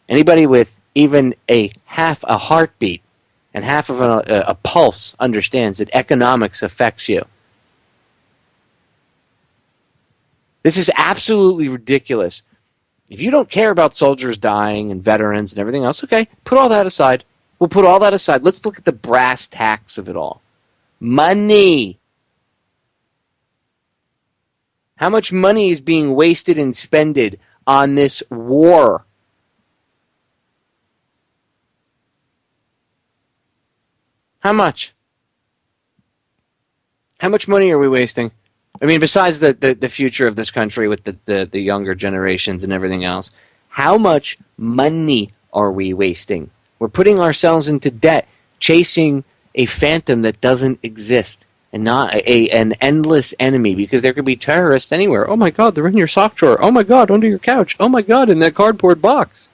Anybody with even a half a heartbeat and half of a pulse understands that economics affects you. This is absolutely ridiculous. If you don't care about soldiers dying and veterans and everything else, okay, put all that aside. We'll put all that aside. Let's look at the brass tacks of it all. Money. How much money is being wasted and spended on this war? How much? How much money are we wasting? I mean, besides the future of this country with the younger generations and everything else, how much money are we wasting? We're putting ourselves into debt, chasing a phantom that doesn't exist, and not an endless enemy, because there could be terrorists anywhere. Oh my God, they're in your sock drawer. Oh my God, under your couch. Oh my God, in that cardboard box.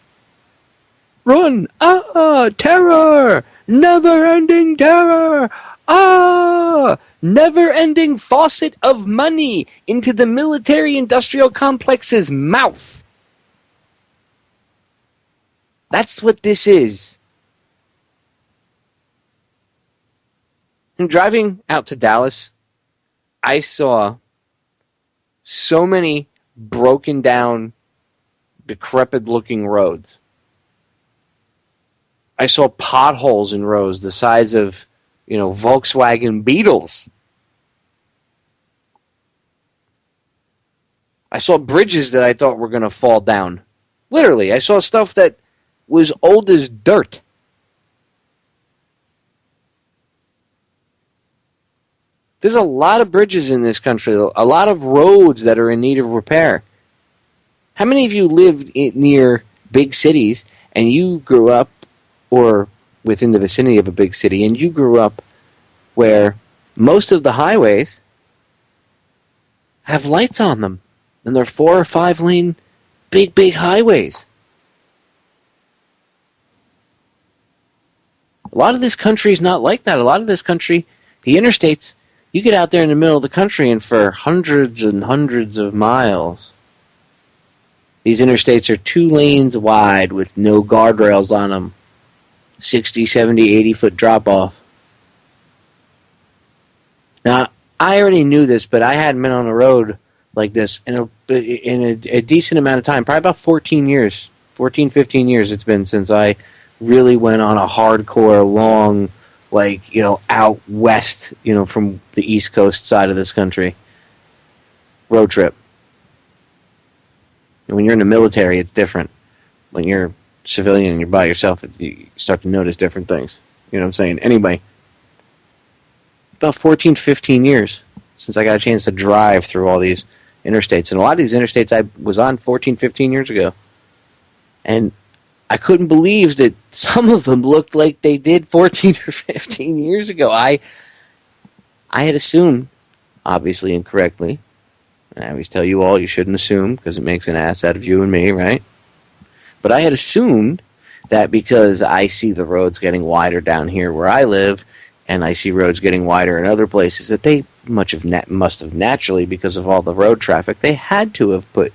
Run! Ah, terror! Never-ending terror! Ah! Never-ending faucet of money into the military-industrial complex's mouth. That's what this is. And driving out to Dallas, I saw so many broken down, decrepit-looking roads. I saw potholes in roads the size of, Volkswagen Beetles. I saw bridges that I thought were going to fall down. Literally, I saw stuff that was old as dirt. There's a lot of bridges in this country, a lot of roads that are in need of repair. How many of you lived near big cities and you grew up, or within the vicinity of a big city, and you grew up where most of the highways have lights on them, and they're 4 or 5 lane big highways? A lot of this country is not like that. A lot of this country, the interstates, you get out there in the middle of the country and for hundreds and hundreds of miles, these interstates are 2 lanes wide with no guardrails on them. 60, 70, 80-foot drop-off. Now, I already knew this, but I hadn't been on a road like this in a decent amount of time. Probably about 15 years it's been since I really went on a hardcore, long, out west, from the East Coast side of this country. Road trip. And when you're in the military, it's different. When you're civilian and you're by yourself, you start to notice different things. You know what I'm saying? Anyway, about 14, 15 years since I got a chance to drive through all these interstates. And a lot of these interstates I was on 14, 15 years ago. And I couldn't believe that some of them looked like they did 14 or 15 years ago. I had assumed, obviously incorrectly, and I always tell you all you shouldn't assume because it makes an ass out of you and me, right? But I had assumed that because I see the roads getting wider down here where I live, and I see roads getting wider in other places, that they must have naturally, because of all the road traffic, they had to have put,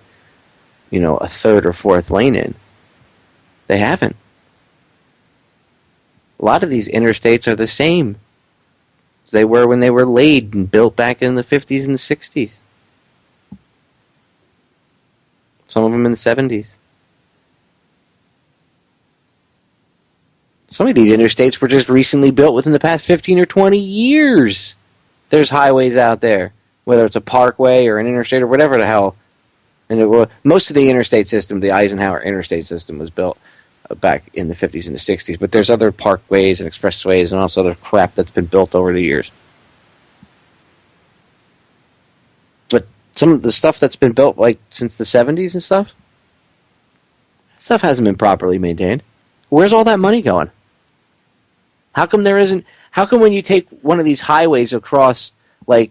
a 3rd or 4th lane in. They haven't. A lot of these interstates are the same as they were when they were laid and built back in the 50s and the 60s. Some of them in the 70s. Some of these interstates were just recently built within the past 15 or 20 years. There's highways out there, whether it's a parkway or an interstate or whatever the hell. And most of the interstate system, the Eisenhower interstate system, was built back in the 50s and the 60s. But there's other parkways and expressways and also other crap that's been built over the years. But some of the stuff that's been built since the 70s and stuff hasn't been properly maintained. Where's all that money going? How come there isn't How come when you take one of these highways across, like,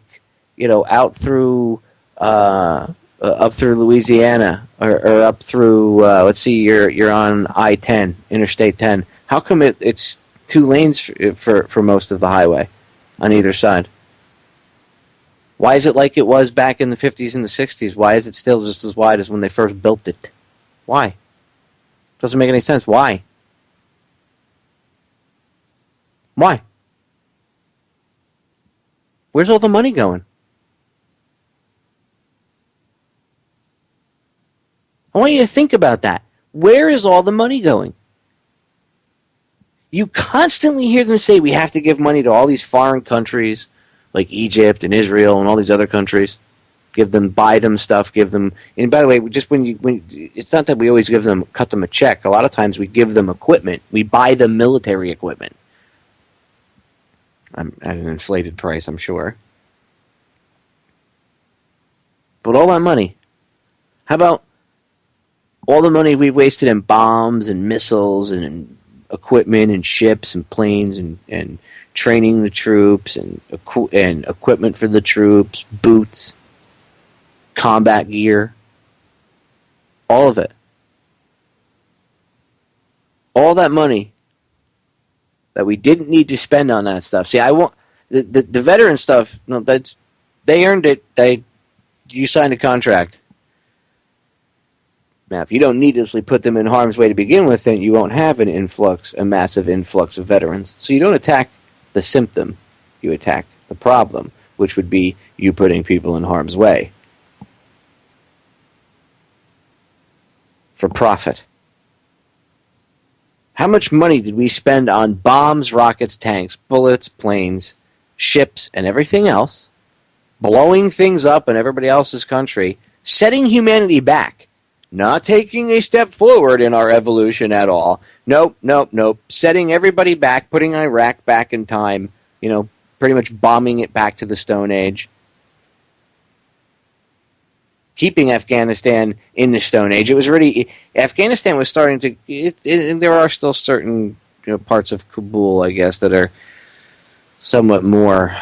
out through up through Louisiana or up through let's see, you're on I-10, Interstate 10. How come it's 2 lanes for most of the highway on either side? Why is it like it was back in the 50s and the 60s? Why is it still just as wide as when they first built it? Why? Doesn't make any sense. Why? Why? Where's all the money going? I want you to think about that. Where is all the money going? You constantly hear them say we have to give money to all these foreign countries like Egypt and Israel and all these other countries. Buy them stuff, give them. And by the way, just when it's not that we always cut them a check. A lot of times we give them equipment. We buy them military equipment. At an inflated price, I'm sure. But all that money. How about all the money we've wasted in bombs and missiles and in equipment and ships and planes and training the troops and equipment for the troops, boots, combat gear, all of it. All that money that we didn't need to spend on that stuff. See, I want the veteran stuff. No, they earned it. You signed a contract. Now, if you don't needlessly put them in harm's way to begin with, then you won't have a massive influx of veterans. So you don't attack the symptom, you attack the problem, which would be you putting people in harm's way for profit. How much money did we spend on bombs, rockets, tanks, bullets, planes, ships, and everything else, blowing things up in everybody else's country, setting humanity back, not taking a step forward in our evolution at all? Nope. Setting everybody back, putting Iraq back in time, pretty much bombing it back to the Stone Age. Keeping Afghanistan in the Stone Age. Afghanistan was starting to, there are still certain parts of Kabul, I guess, that are somewhat more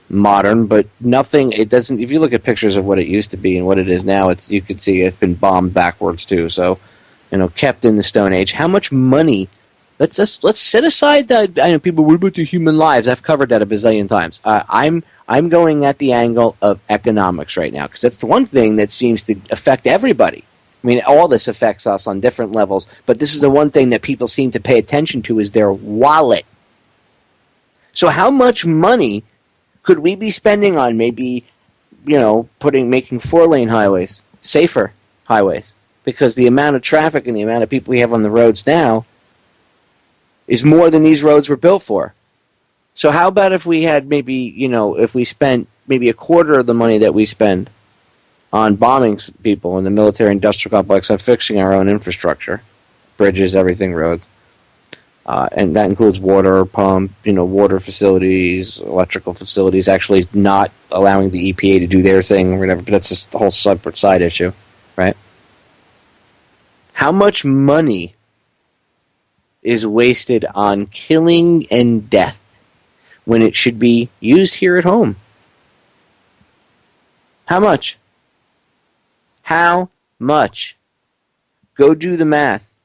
modern, but nothing, it doesn't, if you look at pictures of what it used to be and what it is now, you can see it's been bombed backwards too. So, kept in the Stone Age. How much money, let's set aside that. I know people, what about the human lives? I've covered that a bazillion times. I'm going at the angle of economics right now, because that's the one thing that seems to affect everybody. I mean, all this affects us on different levels, but this is the one thing that people seem to pay attention to, is their wallet. So how much money could we be spending on maybe, making 4-lane highways, safer highways? Because the amount of traffic and the amount of people we have on the roads now is more than these roads were built for. So how about if we had if we spent maybe a quarter of the money that we spend on bombing people in the military-industrial complex on fixing our own infrastructure, bridges, everything, roads. And that includes water pump, water facilities, electrical facilities, actually not allowing the EPA to do their thing or whatever, but that's just a whole separate side issue, right? How much money is wasted on killing and death when it should be used here at home? How much? How much? Go do the math.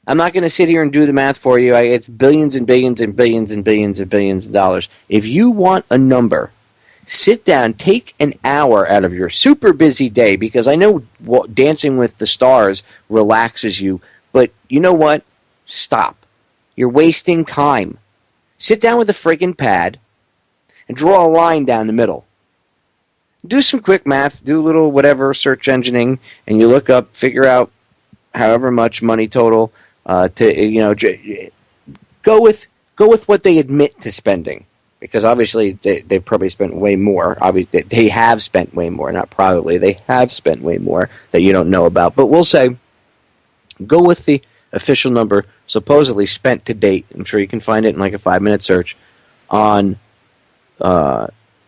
I'm not going to sit here and do the math for you. It's billions and billions and billions and billions and billions of dollars. If you want a number, sit down, take an hour out of your super busy day, because I know Dancing with the Stars relaxes you, but you know what? Stop. You're wasting time. Sit down with a friggin' pad and draw a line down the middle. Do some quick math, do a little whatever search engineering, and you look up, figure out however much money total to go with what they admit to spending, because obviously they've probably spent way more. Obviously they have spent way more, not probably. They have spent way more that you don't know about. But we'll say go with the official number supposedly spent to date. I'm sure you can find it in like a 5-minute search on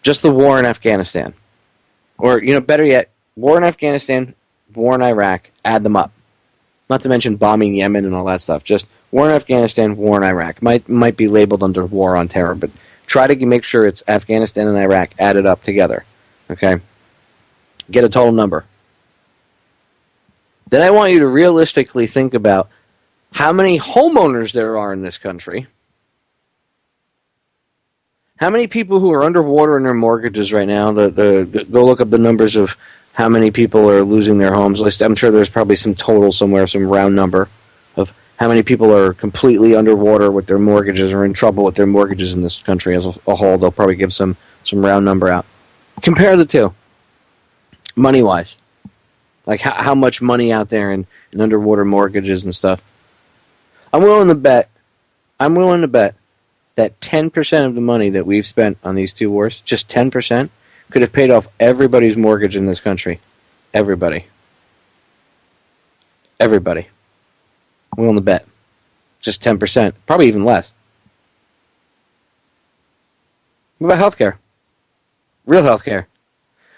just the war in Afghanistan. Or, better yet, war in Afghanistan, war in Iraq, add them up. Not to mention bombing Yemen and all that stuff. Just war in Afghanistan, war in Iraq. Might be labeled under war on terror, but try to make sure it's Afghanistan and Iraq added up together. Okay? Get a total number. Then I want you to realistically think about how many homeowners there are in this country. How many people who are underwater in their mortgages right now? Go look up the numbers of how many people are losing their homes. I'm sure there's probably some total somewhere, some round number of how many people are completely underwater with their mortgages or in trouble with their mortgages in this country as a whole. They'll probably give some round number out. Compare the two, money-wise. Like how much money out there in underwater mortgages and stuff. I'm willing to bet that 10% of the money that we've spent on these two wars, just 10%, could have paid off everybody's mortgage in this country. Everybody. I'm willing to bet. Just 10%. Probably even less. What about healthcare? Real healthcare.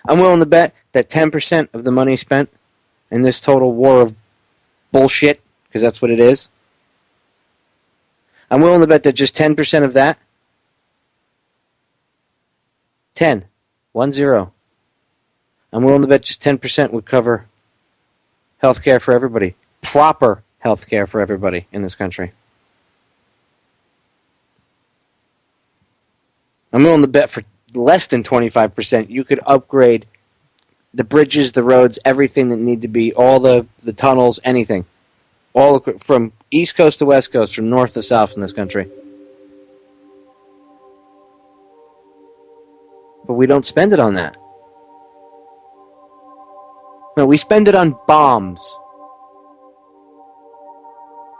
I'm willing to bet that 10% of the money spent in this total war of bullshit, because that's what it is, I'm willing to bet that just 10% of that, 10, 1-0, I'm willing to bet just 10% would cover health care for everybody. Proper health care for everybody in this country. I'm willing to bet for less than 25% you could upgrade the bridges, the roads, everything that need to be, all the tunnels, anything. All from East Coast to West Coast, from north to south in this country. But we don't spend it on that. No, we spend it on bombs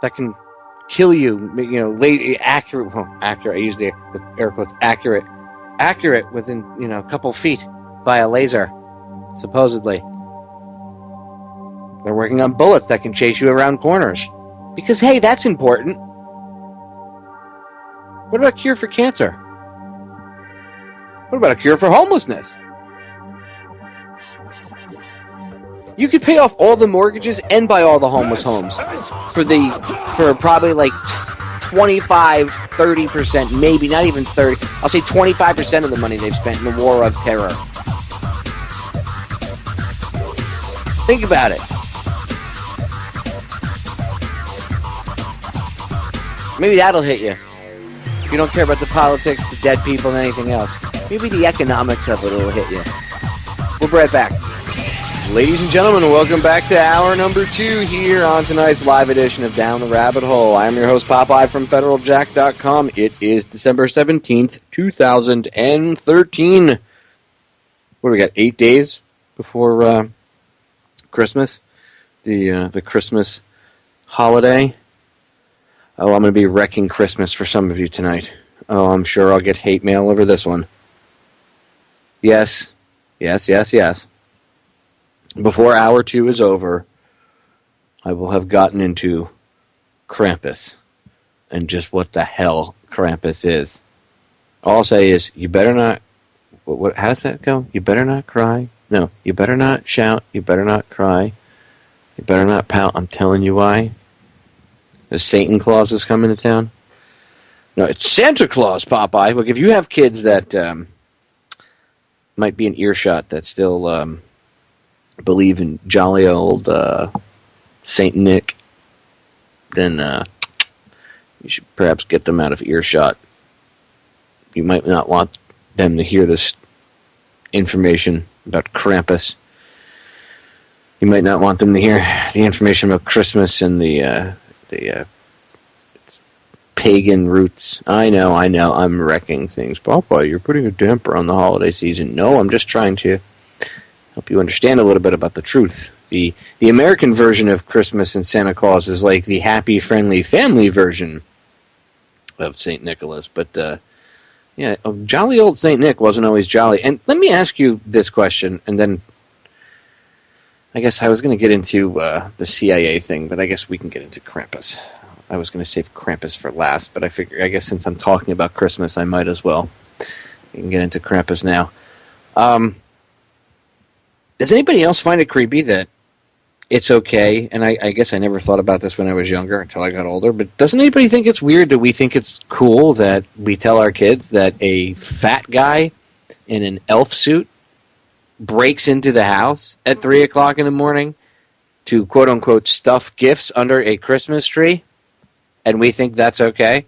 that can kill you, accurate, I use the air quotes, accurate within, a couple feet via laser, supposedly. They're working on bullets that can chase you around corners. Because, hey, that's important. What about a cure for cancer? What about a cure for homelessness? You could pay off all the mortgages and buy all the homeless homes for probably like 25, 30%, maybe not even 30. I'll say 25% of the money they've spent in the war of terror. Think about it. Maybe that'll hit you. If you don't care about the politics, the dead people, and anything else. Maybe the economics of it will hit you. We'll be right back. Ladies and gentlemen, welcome back to hour number 2 here on tonight's live edition of Down the Rabbit Hole. I'm your host, Popeye from FederalJack.com. It is December 17th, 2013. What do we got, 8 days before Christmas? The Christmas holiday. Oh, I'm going to be wrecking Christmas for some of you tonight. Oh, I'm sure I'll get hate mail over this one. Yes. Before hour 2 is over, I will have gotten into Krampus and just what the hell Krampus is. All I'll say is, you better not... how does that go? You better not cry. No, you better not shout. You better not cry. You better not pout. I'm telling you why. The Satan Claus is coming to town. No, it's Santa Claus, Popeye. Look, if you have kids that might be in earshot that still believe in jolly old Saint Nick, then you should perhaps get them out of earshot. You might not want them to hear this information about Krampus. You might not want them to hear the information about Christmas and the pagan roots. I know, I'm wrecking things. Papa, you're putting a damper on the holiday season. No, I'm just trying to help you understand a little bit about the truth. The American version of Christmas and Santa Claus is like the happy, friendly, family version of St. Nicholas. But, jolly old St. Nick wasn't always jolly. And let me ask you this question, and then I guess I was going to get into the CIA thing, but I guess we can get into Krampus. I was going to save Krampus for last, but I guess since I'm talking about Christmas, I might as well. We can get into Krampus now. Does anybody else find it creepy that it's okay, and I guess I never thought about this when I was younger until I got older, but doesn't anybody think it's weird that we think it's cool that we tell our kids that a fat guy in an elf suit breaks into the house at 3 o'clock in the morning to quote-unquote stuff gifts under a Christmas tree, and we think that's okay?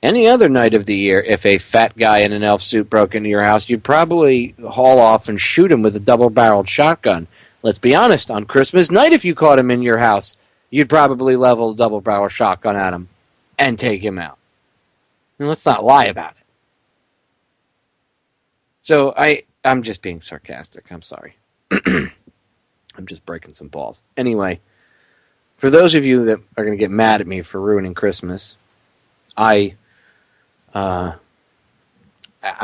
Any other night of the year, if a fat guy in an elf suit broke into your house, you'd probably haul off and shoot him with a double-barreled shotgun. Let's be honest, on Christmas night, if you caught him in your house, you'd probably level a double-barreled shotgun at him and take him out. And let's not lie about it. So I'm just being sarcastic. I'm sorry. I'm just breaking some balls. Anyway, for those of you that are going to get mad at me for ruining Christmas, I'm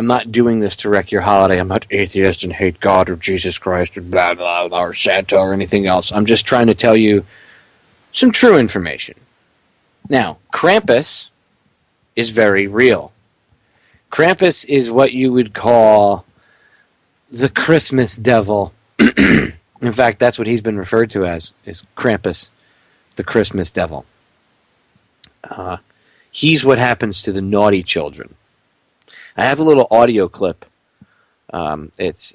not doing this to wreck your holiday. I'm not atheist and hate God or Jesus Christ or blah, blah, blah, or Santa or anything else. I'm just trying to tell you some true information. Now, Krampus is very real. Krampus is what you would call the Christmas devil. In fact, that's what he's been referred to as, is Krampus, the Christmas devil. He's what happens to the naughty children. I have a little audio clip. It's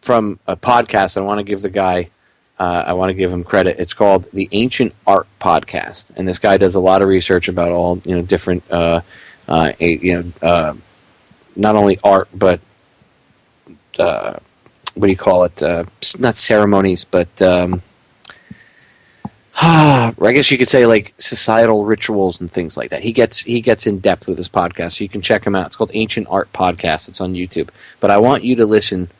from a podcast. I want to give the guy, I want to give him credit. It's called the Ancient Art Podcast, and this guy does a lot of research about all different, not only art but what do you call it? Not ceremonies, but I guess you could say like societal rituals and things like that. He gets in depth with this podcast, so you can check him out. It's called Ancient Art Podcast. It's on YouTube. But I want you to listen to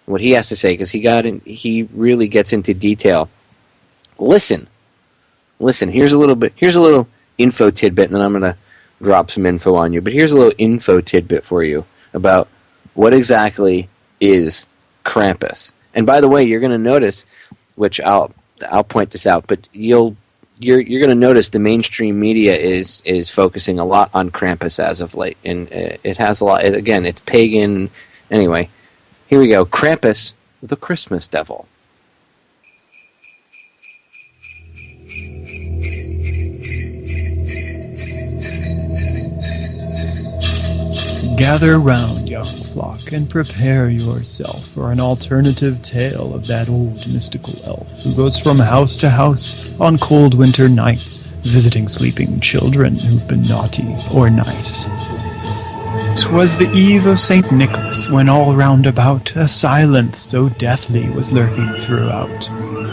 what he has to say, because he really gets into detail. Listen. Here's a little info tidbit, and then I'm going to drop some info on you. But here's a little info tidbit for you about what exactly is Krampus. And by the way, you're going to notice, which I'll point this out, but you're going to notice the mainstream media is focusing a lot on Krampus as of late, and it has a lot. Again, it's pagan. Anyway, here we go. Krampus, the Christmas devil. Gather round, young flock, and prepare yourself for an alternative tale of that old mystical elf who goes from house to house on cold winter nights, visiting sleeping children who've been naughty or nice. 'Twas the eve of St. Nicholas, when all round about a silence so deathly was lurking throughout.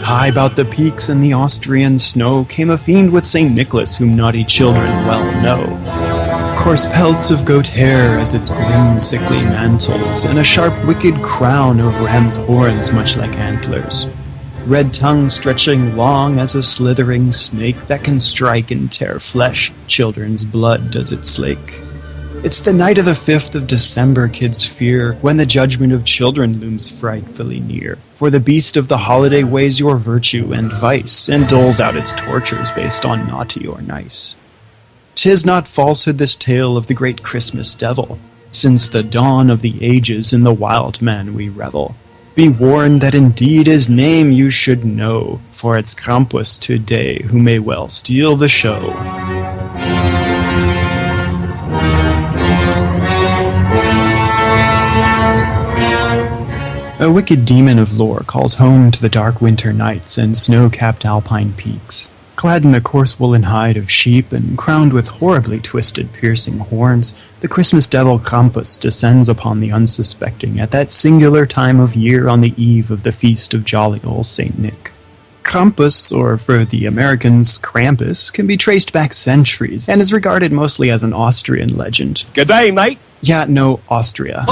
High about the peaks in the Austrian snow came a fiend with St. Nicholas, whom naughty children well know. Coarse pelts of goat hair as its grim sickly mantles, and a sharp wicked crown over hem's horns much like antlers. Red tongue stretching long as a slithering snake that can strike and tear flesh, children's blood does it slake. It's the night of the 5th of December kids fear, when the judgment of children looms frightfully near. For the beast of the holiday weighs your virtue and vice, and doles out its tortures based on naughty or nice. 'Tis not falsehood this tale of the great Christmas devil. Since the dawn of the ages in the wild man we revel. Be warned that indeed his name you should know, for it's Krampus today who may well steal the show. A wicked demon of lore calls home to the dark winter nights and snow-capped alpine peaks. Clad in the coarse woolen hide of sheep and crowned with horribly twisted, piercing horns, the Christmas devil Krampus descends upon the unsuspecting at that singular time of year on the eve of the feast of jolly old St. Nick. Krampus, or for the Americans, Krampus, can be traced back centuries and is regarded mostly as an Austrian legend. Good day, mate. Yeah, no, Austria.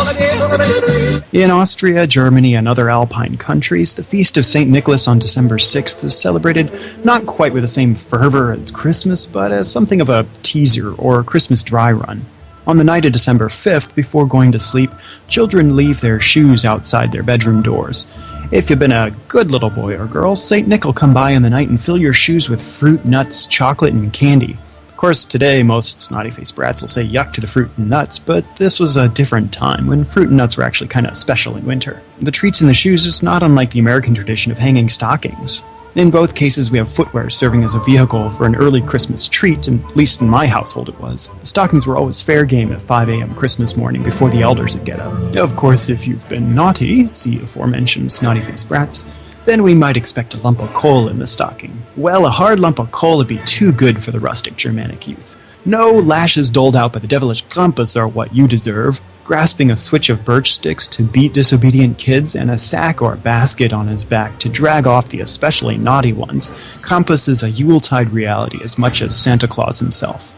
In Austria, Germany, and other Alpine countries, the feast of St. Nicholas on December 6th is celebrated not quite with the same fervor as Christmas, but as something of a teaser or Christmas dry run. On the night of December 5th, before going to sleep, children leave their shoes outside their bedroom doors. If you've been a good little boy or girl, St. Nick will come by in the night and fill your shoes with fruit, nuts, chocolate, and candy. Of course, today most snotty-faced brats will say yuck to the fruit and nuts, but this was a different time when fruit and nuts were actually kind of special in winter. The treats in the shoes is not unlike the American tradition of hanging stockings. In both cases, we have footwear serving as a vehicle for an early Christmas treat, and at least in my household it was. The stockings were always fair game at 5 a.m. Christmas morning before the elders would get up. Of course, if you've been naughty, see aforementioned snotty-faced brats, then we might expect a lump of coal in the stocking. Well, a hard lump of coal would be too good for the rustic Germanic youth. No lashes doled out by the devilish Krampus are what you deserve. Grasping a switch of birch sticks to beat disobedient kids and a sack or basket on his back to drag off the especially naughty ones, Krampus is a Yuletide reality as much as Santa Claus himself.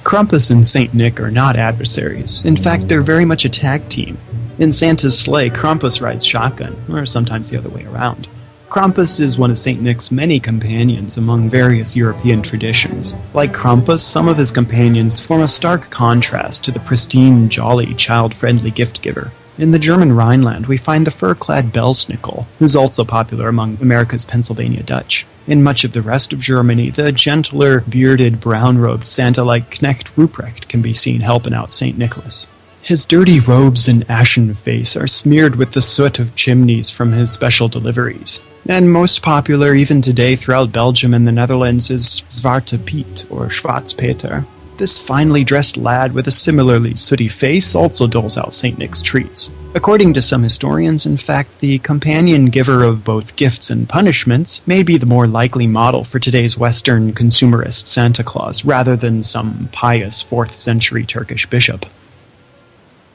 Krampus and Saint Nick are not adversaries. In fact, they're very much a tag team. In Santa's sleigh, Krampus rides shotgun, or sometimes the other way around. Krampus is one of Saint Nick's many companions among various European traditions. Like Krampus, some of his companions form a stark contrast to the pristine, jolly, child-friendly gift-giver. In the German Rhineland, we find the fur-clad Belsnickel, who's also popular among America's Pennsylvania Dutch. In much of the rest of Germany, the gentler, bearded, brown-robed Santa-like Knecht Ruprecht can be seen helping out St. Nicholas. His dirty robes and ashen face are smeared with the soot of chimneys from his special deliveries. And most popular even today throughout Belgium and the Netherlands is Zwarte Piet, or Schwarzpeter. This finely dressed lad with a similarly sooty face also doles out St. Nick's treats. According to some historians, in fact, the companion giver of both gifts and punishments may be the more likely model for today's Western consumerist Santa Claus, rather than some pious 4th century Turkish bishop.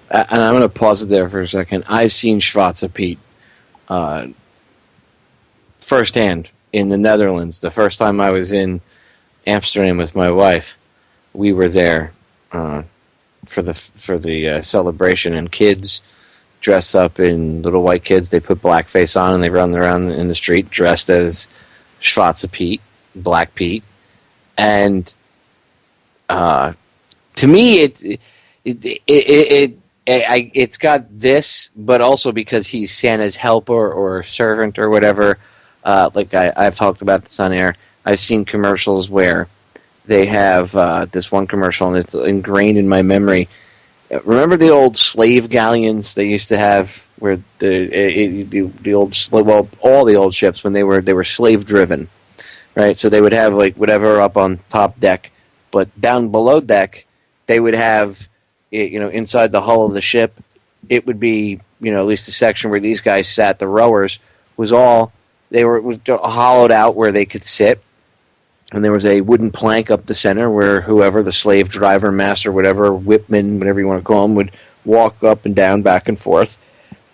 And I'm going to pause it there for a second. I've seen Schwarze Piet firsthand in the Netherlands. The first time I was in Amsterdam with my wife, we were there for the celebration, and kids dress up in little white kids. They put blackface on and they run around in the street dressed as Schwarze Piet, Black Pete, and to me it's got this, but also because he's Santa's helper or servant or whatever. Like I've talked about this on air. I've seen commercials where they have this one commercial, and it's ingrained in my memory. Remember the old slave galleons they used to have, where the old all the old ships when they were slave driven, right? So they would have like whatever up on top deck, but down below deck they would have, inside the hull of the ship, it would be at least the section where these guys sat, the rowers, was hollowed out where they could sit. And there was a wooden plank up the center where whoever, the slave driver, master, whatever, whipman, whatever you want to call him, would walk up and down, back and forth.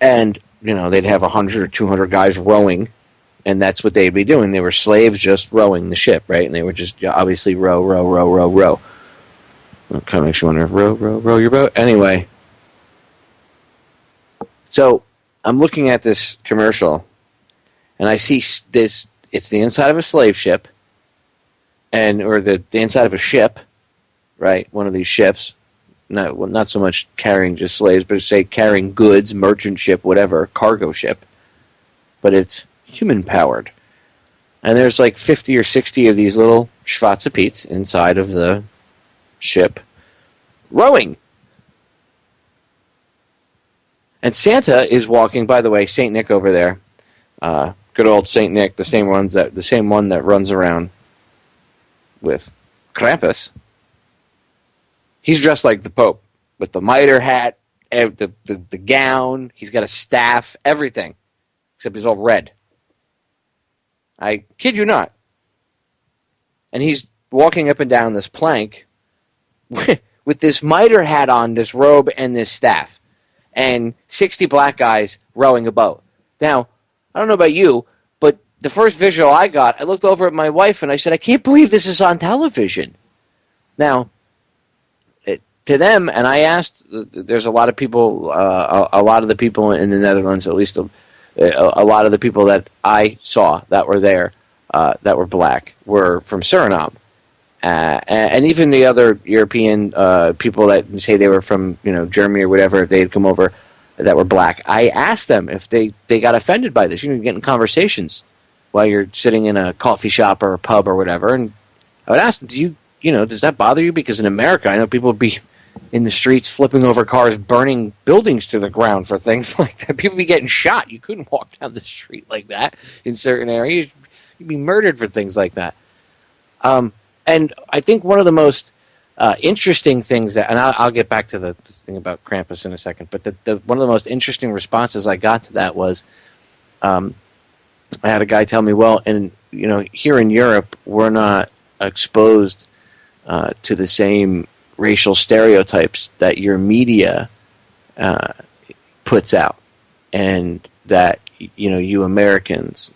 And, they'd have 100 or 200 guys rowing, and that's what they'd be doing. They were slaves just rowing the ship, right? And they would just obviously row. It kind of makes you wonder, row your boat? Anyway. So, I'm looking at this commercial, and I see this, it's the inside of a slave ship, or the inside of a ship, right? One of these ships, not so much carrying just slaves, but say carrying goods, merchant ship, whatever, cargo ship. But it's human powered, and there's like 50 or 60 of these little Schwarze Piets inside of the ship, rowing. And Santa is walking. By the way, Saint Nick over there, good old Saint Nick, the same one that runs around with Krampus. He's dressed like the Pope with the mitre hat, the gown. He's got a staff, everything, except he's all red. I kid you not. And he's walking up and down this plank with this mitre hat on, this robe, and this staff, and 60 black guys rowing a boat. Now, I don't know about you, but the first visual I got, I looked over at my wife and I said, I can't believe this is on television. Now, to them, and I asked, there's a lot of people, a lot of the people in the Netherlands, at least a lot of the people that I saw that were there, that were black, were from Suriname. And even the other European people that say they were from Germany or whatever, if they had come over, that were black, I asked them if they got offended by this. You get in conversations while you're sitting in a coffee shop or a pub or whatever, and I would ask them, does that bother you? Because in America, I know people would be in the streets flipping over cars, burning buildings to the ground for things like that. People be getting shot. You couldn't walk down the street like that in certain areas. You'd be murdered for things like that. And I think one of the most interesting things and I'll get back to the thing about Krampus in a second, but one of the most interesting responses I got to that was, I had a guy tell me, well, here in Europe, we're not exposed to the same racial stereotypes that your media puts out, and that you Americans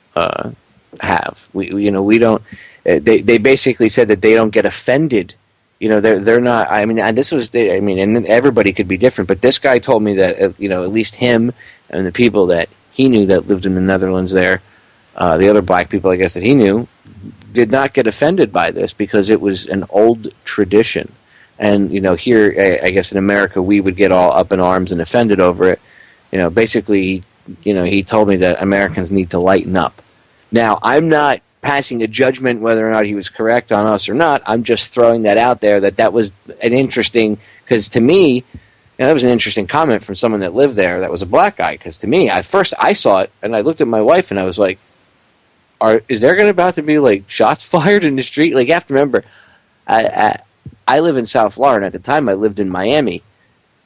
have. We don't. They basically said that they don't get offended. They're not. I mean, and this was. And everybody could be different, but this guy told me that at least him and the people that he knew that lived in the Netherlands there, the other black people, I guess, that he knew, did not get offended by this because it was an old tradition. And, here, I guess in America, we would get all up in arms and offended over it. Basically, he told me that Americans need to lighten up. Now, I'm not passing a judgment whether or not he was correct on us or not. I'm just throwing that out there, that was an interesting, because to me, that was an interesting comment from someone that lived there that was a black guy. Because to me, at first I saw it, and I looked at my wife, and I was like, is there about to be, like, shots fired in the street? Like, you have to remember, I live in South Florida. At the time, I lived in Miami.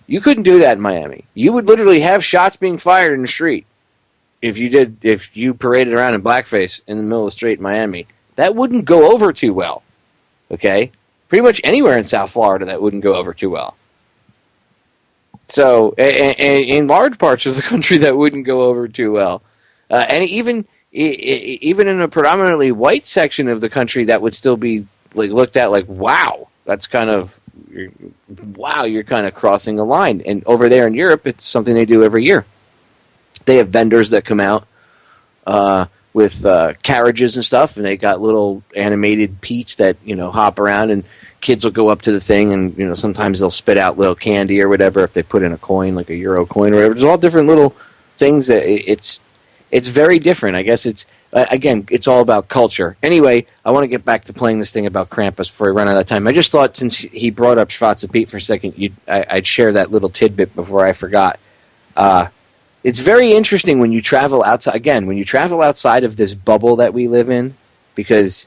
You couldn't do that in Miami. You would literally have shots being fired in the street if you paraded around in blackface in the middle of the street in Miami. That wouldn't go over too well. Okay? Pretty much anywhere in South Florida, that wouldn't go over too well. So, in large parts of the country, that wouldn't go over too well. And even in a predominantly white section of the country, that would still be like looked at like, wow, that's kind of, you're kind of crossing a line. And over there in Europe, it's something they do every year. They have vendors that come out with carriages and stuff, and they got little animated Pete's that hop around, and kids will go up to the thing, and sometimes they'll spit out little candy or whatever if they put in a coin, like a euro coin or whatever. There's all different little things that it's very different. I guess it's all about culture. Anyway, I want to get back to playing this thing about Krampus before we run out of time. I just thought, since he brought up Schwarze Pete for a second, I'd share that little tidbit before I forgot. It's very interesting when you travel outside. Again, when you travel outside of this bubble that we live in, because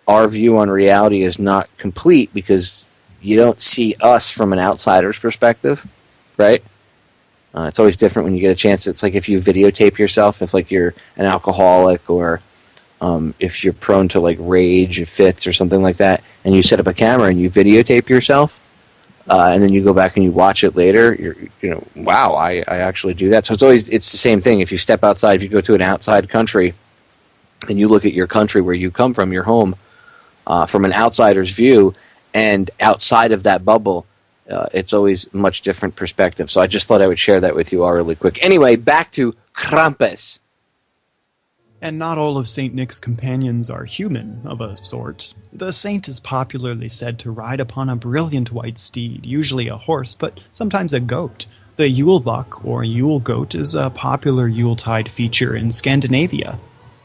our view on reality is not complete, because you don't see us from an outsider's perspective, right? It's always different when you get a chance. It's like if you videotape yourself, if like you're an alcoholic, or if you're prone to like rage or fits or something like that, and you set up a camera and you videotape yourself, and then you go back and you watch it later, wow, I actually do that. So it's the same thing. If you step outside, if you go to an outside country and you look at your country where you come from, your home, from an outsider's view, and outside of that bubble, it's always a much different perspective. So I just thought I would share that with you all really quick. Anyway, back to Krampus. And not all of St. Nick's companions are human of a sort. The saint is popularly said to ride upon a brilliant white steed, usually a horse, but sometimes a goat. The Yule buck, or Yule goat, is a popular Yuletide feature in Scandinavia.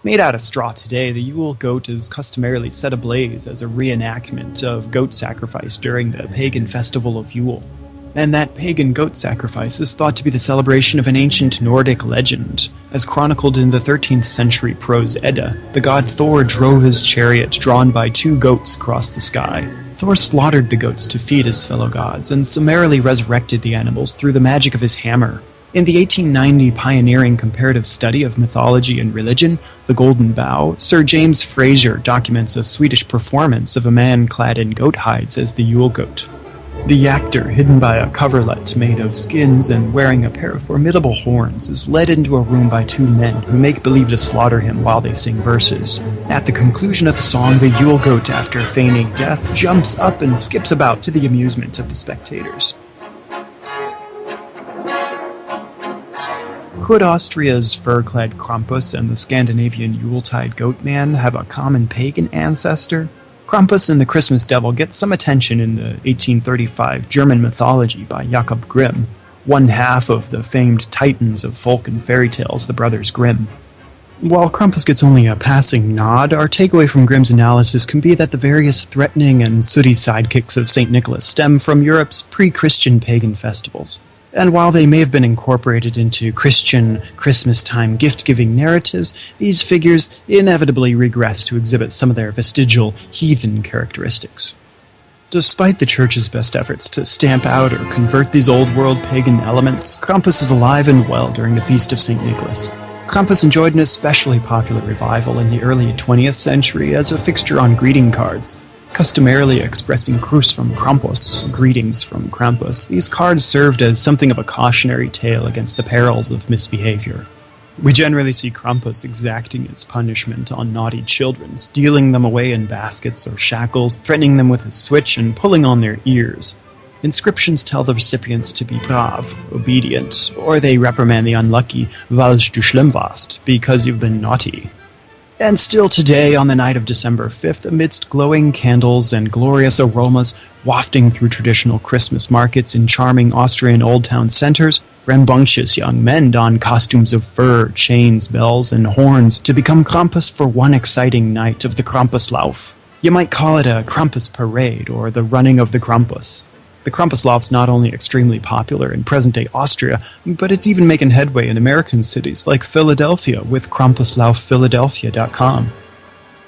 Made out of straw today, the Yule goat is customarily set ablaze as a reenactment of goat sacrifice during the pagan festival of Yule. And that pagan goat sacrifice is thought to be the celebration of an ancient Nordic legend. As chronicled in the 13th century prose Edda, the god Thor drove his chariot drawn by 2 goats across the sky. Thor slaughtered the goats to feed his fellow gods, and summarily resurrected the animals through the magic of his hammer. In the 1890 pioneering comparative study of mythology and religion, The Golden Bough, Sir James Fraser documents a Swedish performance of a man clad in goat hides as the Yule goat. The actor, hidden by a coverlet made of skins and wearing a pair of formidable horns, is led into a room by 2 men who make believe to slaughter him while they sing verses. At the conclusion of the song, the Yule goat, after feigning death, jumps up and skips about to the amusement of the spectators. Could Austria's fur-clad Krampus and the Scandinavian Yuletide goatman have a common pagan ancestor? Krampus and the Christmas Devil get some attention in the 1835 German mythology by Jakob Grimm. one half of the famed titans of folk and fairy tales, the Brothers Grimm. While Krampus gets only a passing nod, our takeaway from Grimm's analysis can be that the various threatening and sooty sidekicks of St. Nicholas stem from Europe's pre-Christian pagan festivals. And while they may have been incorporated into Christian Christmas-time gift-giving narratives, these figures inevitably regress to exhibit some of their vestigial heathen characteristics. Despite the Church's best efforts to stamp out or convert these old-world pagan elements, Krampus is alive and well during the Feast of St. Nicholas. Krampus enjoyed an especially popular revival in the early 20th century as a fixture on greeting cards. Customarily expressing Gruß from Krampus, greetings from Krampus, these cards served as something of a cautionary tale against the perils of misbehavior. We generally see Krampus exacting his punishment on naughty children, stealing them away in baskets or shackles, threatening them with his switch, and pulling on their ears. Inscriptions tell the recipients to be brav, obedient, or they reprimand the unlucky, weil's du schlimm warst, because you've been naughty. And still today, on the night of December 5th, amidst glowing candles and glorious aromas wafting through traditional Christmas markets in charming Austrian old town centers, rambunctious young men don costumes of fur, chains, bells, and horns to become Krampus for one exciting night of the Krampuslauf. You might call it a Krampus parade or the running of the Krampus. The Krampuslauf's not only extremely popular in present-day Austria, but it's even making headway in American cities like Philadelphia with KrampuslaufPhiladelphia.com.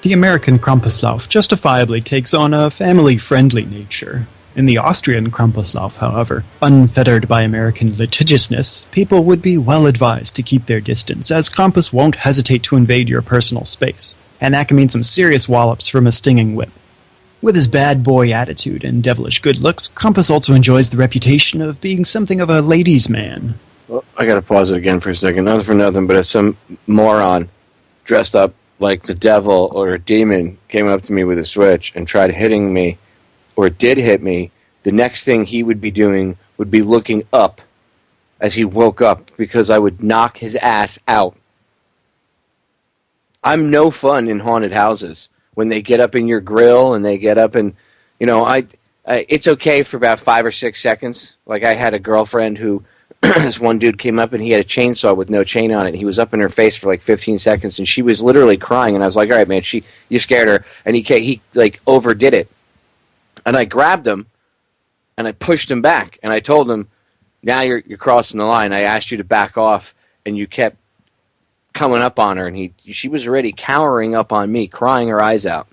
The American Krampuslauf justifiably takes on a family-friendly nature. In the Austrian Krampuslauf, however, unfettered by American litigiousness, people would be well advised to keep their distance, as Krampus won't hesitate to invade your personal space, and that can mean some serious wallops from a stinging whip. With his bad boy attitude and devilish good looks, Krampus also enjoys the reputation of being something of a ladies' man. Well, I gotta pause it again for a second. Not for nothing, but if some moron dressed up like the devil or a demon came up to me with a switch and tried hitting me, or did hit me, the next thing he would be doing would be looking up as he woke up, because I would knock his ass out. I'm no fun in haunted houses. When they get up in your grill and they get up and, it's okay for about 5 or 6 seconds. Like I had a girlfriend who, this one dude came up and he had a chainsaw with no chain on it. And he was up in her face for like 15 seconds and she was literally crying. And I was like, all right, man, you scared her. And he like overdid it. And I grabbed him and I pushed him back. And I told him, now you're crossing the line. I asked you to back off and you kept coming up on her, and she was already cowering up on me, crying her eyes out.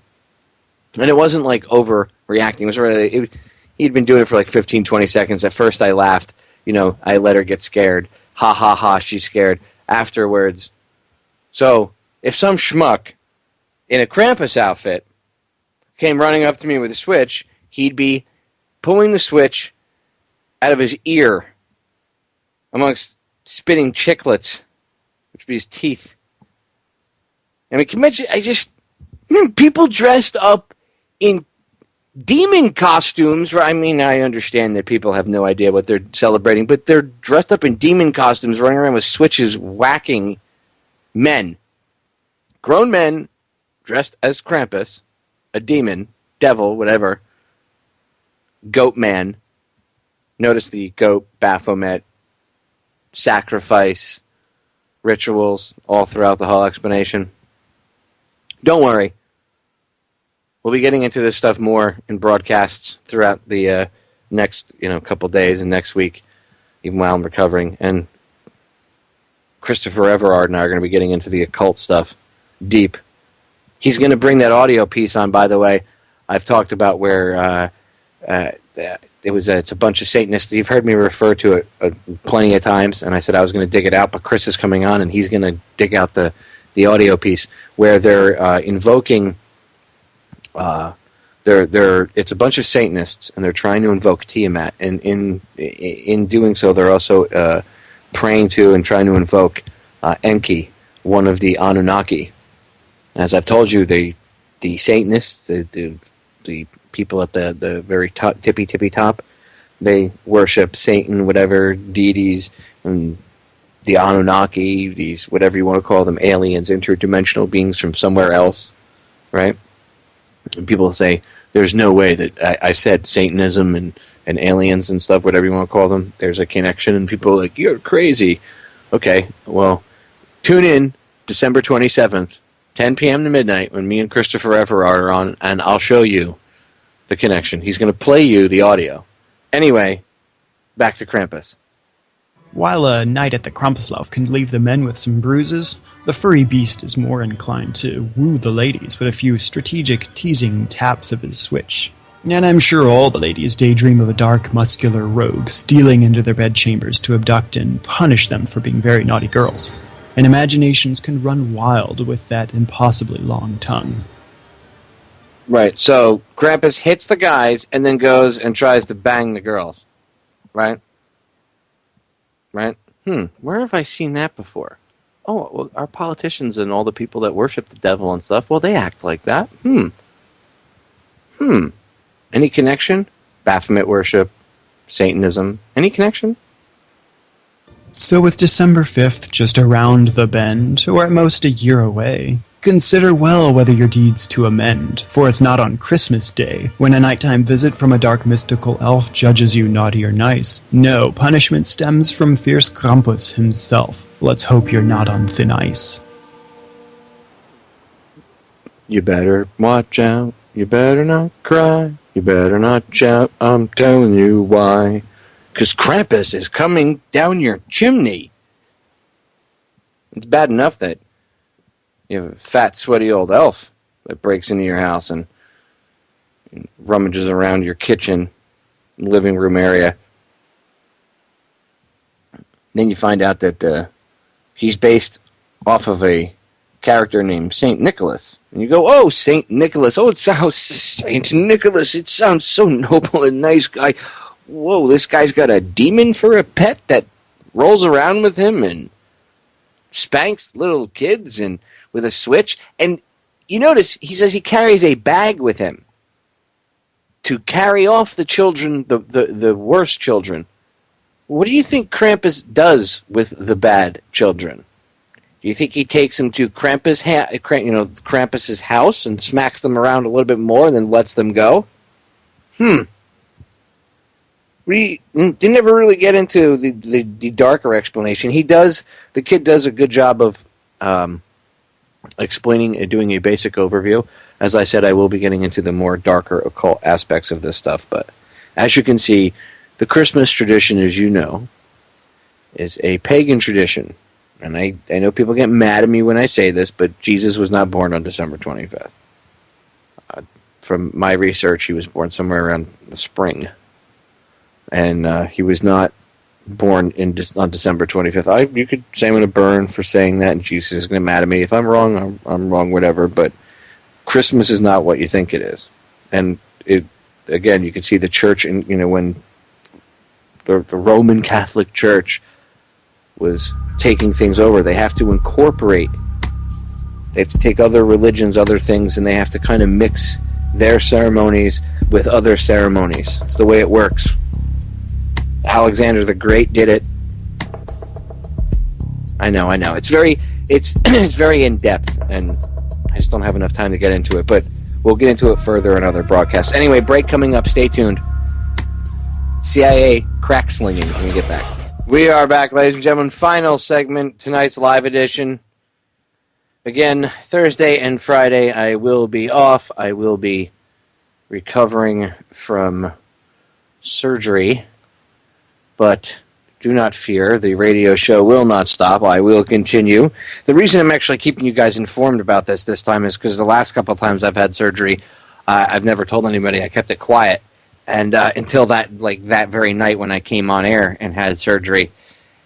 And it wasn't like overreacting. It was really, he'd been doing it for like 15, 20 seconds. At first I laughed. I let her get scared. Ha, ha, ha, she's scared. Afterwards, so if some schmuck in a Krampus outfit came running up to me with a switch, he'd be pulling the switch out of his ear amongst spitting chiclets, which would be his teeth. I mean, can you imagine, people dressed up in demon costumes, right? I mean, I understand that people have no idea what they're celebrating, but they're dressed up in demon costumes, running around with switches, whacking men. Grown men dressed as Krampus, a demon, devil, whatever, goat man. Notice the goat, Baphomet, sacrifice, rituals all throughout the whole explanation. Don't worry. We'll be getting into this stuff more in broadcasts throughout the next couple days and next week, even while I'm recovering. And Christopher Everard and I are going to be getting into the occult stuff deep. He's going to bring that audio piece on, by the way. I've talked about where it's a bunch of Satanists. You've heard me refer to it plenty of times, and I said I was going to dig it out, but Chris is coming on, and he's going to dig out the audio piece where they're invoking. It's a bunch of Satanists, and they're trying to invoke Tiamat, and in doing so, they're also praying to and trying to invoke Enki, one of the Anunnaki. As I've told you, the Satanists, the people at the very top, tippy top, they worship Satan, whatever deities, and the Anunnaki, these whatever you want to call them, aliens, interdimensional beings from somewhere else, right? And people say there's no way that I said Satanism and aliens and stuff, whatever you want to call them, there's a connection, and people are like, you're crazy. Okay, well, tune in December 27th, 10 p.m. to midnight, when me and Christopher Everard are on, and I'll show you the connection. He's going to play you the audio. Anyway, back to Krampus. While a night at the Krampuslauf can leave the men with some bruises, the furry beast is more inclined to woo the ladies with a few strategic, teasing taps of his switch. And I'm sure all the ladies daydream of a dark, muscular rogue stealing into their bedchambers to abduct and punish them for being very naughty girls. And imaginations can run wild with that impossibly long tongue. Right, so Krampus hits the guys and then goes and tries to bang the girls. Right? Right? Where have I seen that before? Oh, well, our politicians and all the people that worship the devil and stuff, well, they act like that. Any connection? Baphomet worship, Satanism. Any connection? So with December 5th just around the bend, or at most a year away, consider well whether your deeds to amend, for it's not on Christmas Day, when a nighttime visit from a dark mystical elf judges you naughty or nice. No, punishment stems from fierce Krampus himself. Let's hope you're not on thin ice. You better watch out. You better not cry. You better not shout. I'm telling you why. 'Cause Krampus is coming down your chimney. It's bad enough that you have a fat, sweaty old elf that breaks into your house and rummages around your kitchen, living room area. Then you find out that he's based off of a character named Saint Nicholas. And you go, oh, Saint Nicholas. Oh, it sounds Saint Nicholas. It sounds so noble and nice guy. Whoa, this guy's got a demon for a pet that rolls around with him and spanks little kids and with a switch. And you notice he says he carries a bag with him to carry off the children, the worst children. What do you think Krampus does with the bad children? Do you think he takes them to Krampus's house and smacks them around a little bit more and then lets them go? We didn't never really get into the darker explanation. The kid does a good job of explaining and doing a basic overview. As I said, I will be getting into the more darker occult aspects of this stuff. But as you can see, the Christmas tradition, as you know, is a pagan tradition. And I know people get mad at me when I say this, but Jesus was not born on December 25th. From my research, he was born somewhere around the spring. And he was not born on December 25th. You could say I'm going to burn for saying that, and Jesus is going to be mad at me. If I'm wrong, I'm wrong, whatever. But Christmas is not what you think it is. And again, you can see the church, when the Roman Catholic Church was taking things over, they have to incorporate. They have to take other religions, other things, and they have to kind of mix their ceremonies with other ceremonies. It's the way it works. Alexander the Great did it. I know. It's very in depth, and I just don't have enough time to get into it. But we'll get into it further in other broadcasts. Anyway, break coming up. Stay tuned. CIA crack slinging when we get back. We are back, ladies and gentlemen. Final segment, tonight's live edition. Again, Thursday and Friday, I will be off. I will be recovering from surgery. But do not fear, the radio show will not stop. I will continue. The reason I'm actually keeping you guys informed about this time is because the last couple of times I've had surgery, I've never told anybody. I kept it quiet. And until that very night when I came on air and had surgery.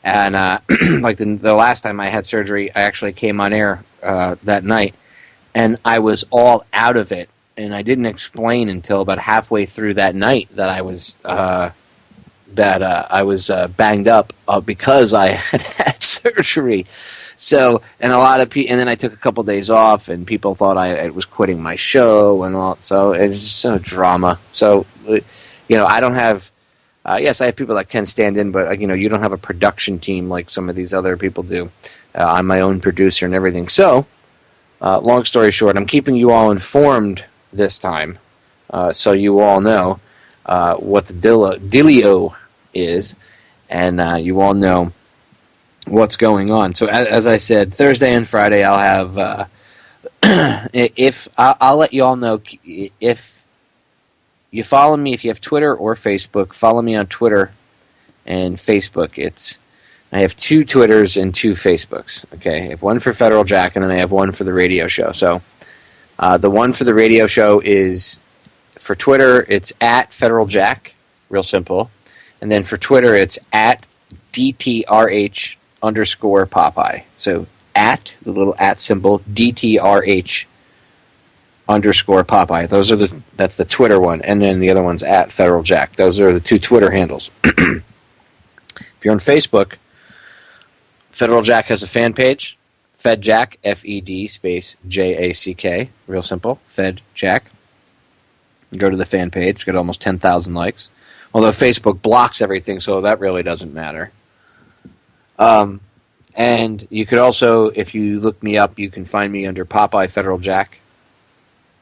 And the last time I had surgery, I actually came on air that night. And I was all out of it. And I didn't explain until about halfway through that night that I was banged up because I had surgery. So, and a lot of people, and then I took a couple days off, and people thought I was quitting my show and all. So it was just so drama. So, I don't have. Yes, I have people that can stand in, but you don't have a production team like some of these other people do. I'm my own producer and everything. So, long story short, I'm keeping you all informed this time. so you all know what the dealio is, and you all know what's going on. So as I said, Thursday and Friday I'll have I'll let you all know if you follow me, if you have Twitter or Facebook, follow me on Twitter and Facebook. I have 2 Twitters and 2 Facebooks. Okay, I have one for Federal Jack, and then I have one for the radio show. So the one for the radio show is, for Twitter, it's at Federal Jack, real simple. And then for Twitter, it's at DTRH _ Popeye. So at, the little at symbol, DTRH _ Popeye. That's the Twitter one. And then the other one's at Federal Jack. Those are the 2 Twitter handles. If you're on Facebook, Federal Jack has a fan page, Fed Jack, FED space JACK, real simple, Fed Jack. Go to the fan page, get almost 10,000 likes. Although Facebook blocks everything, so that really doesn't matter. And you could also, if you look me up, you can find me under Popeye Federal Jack,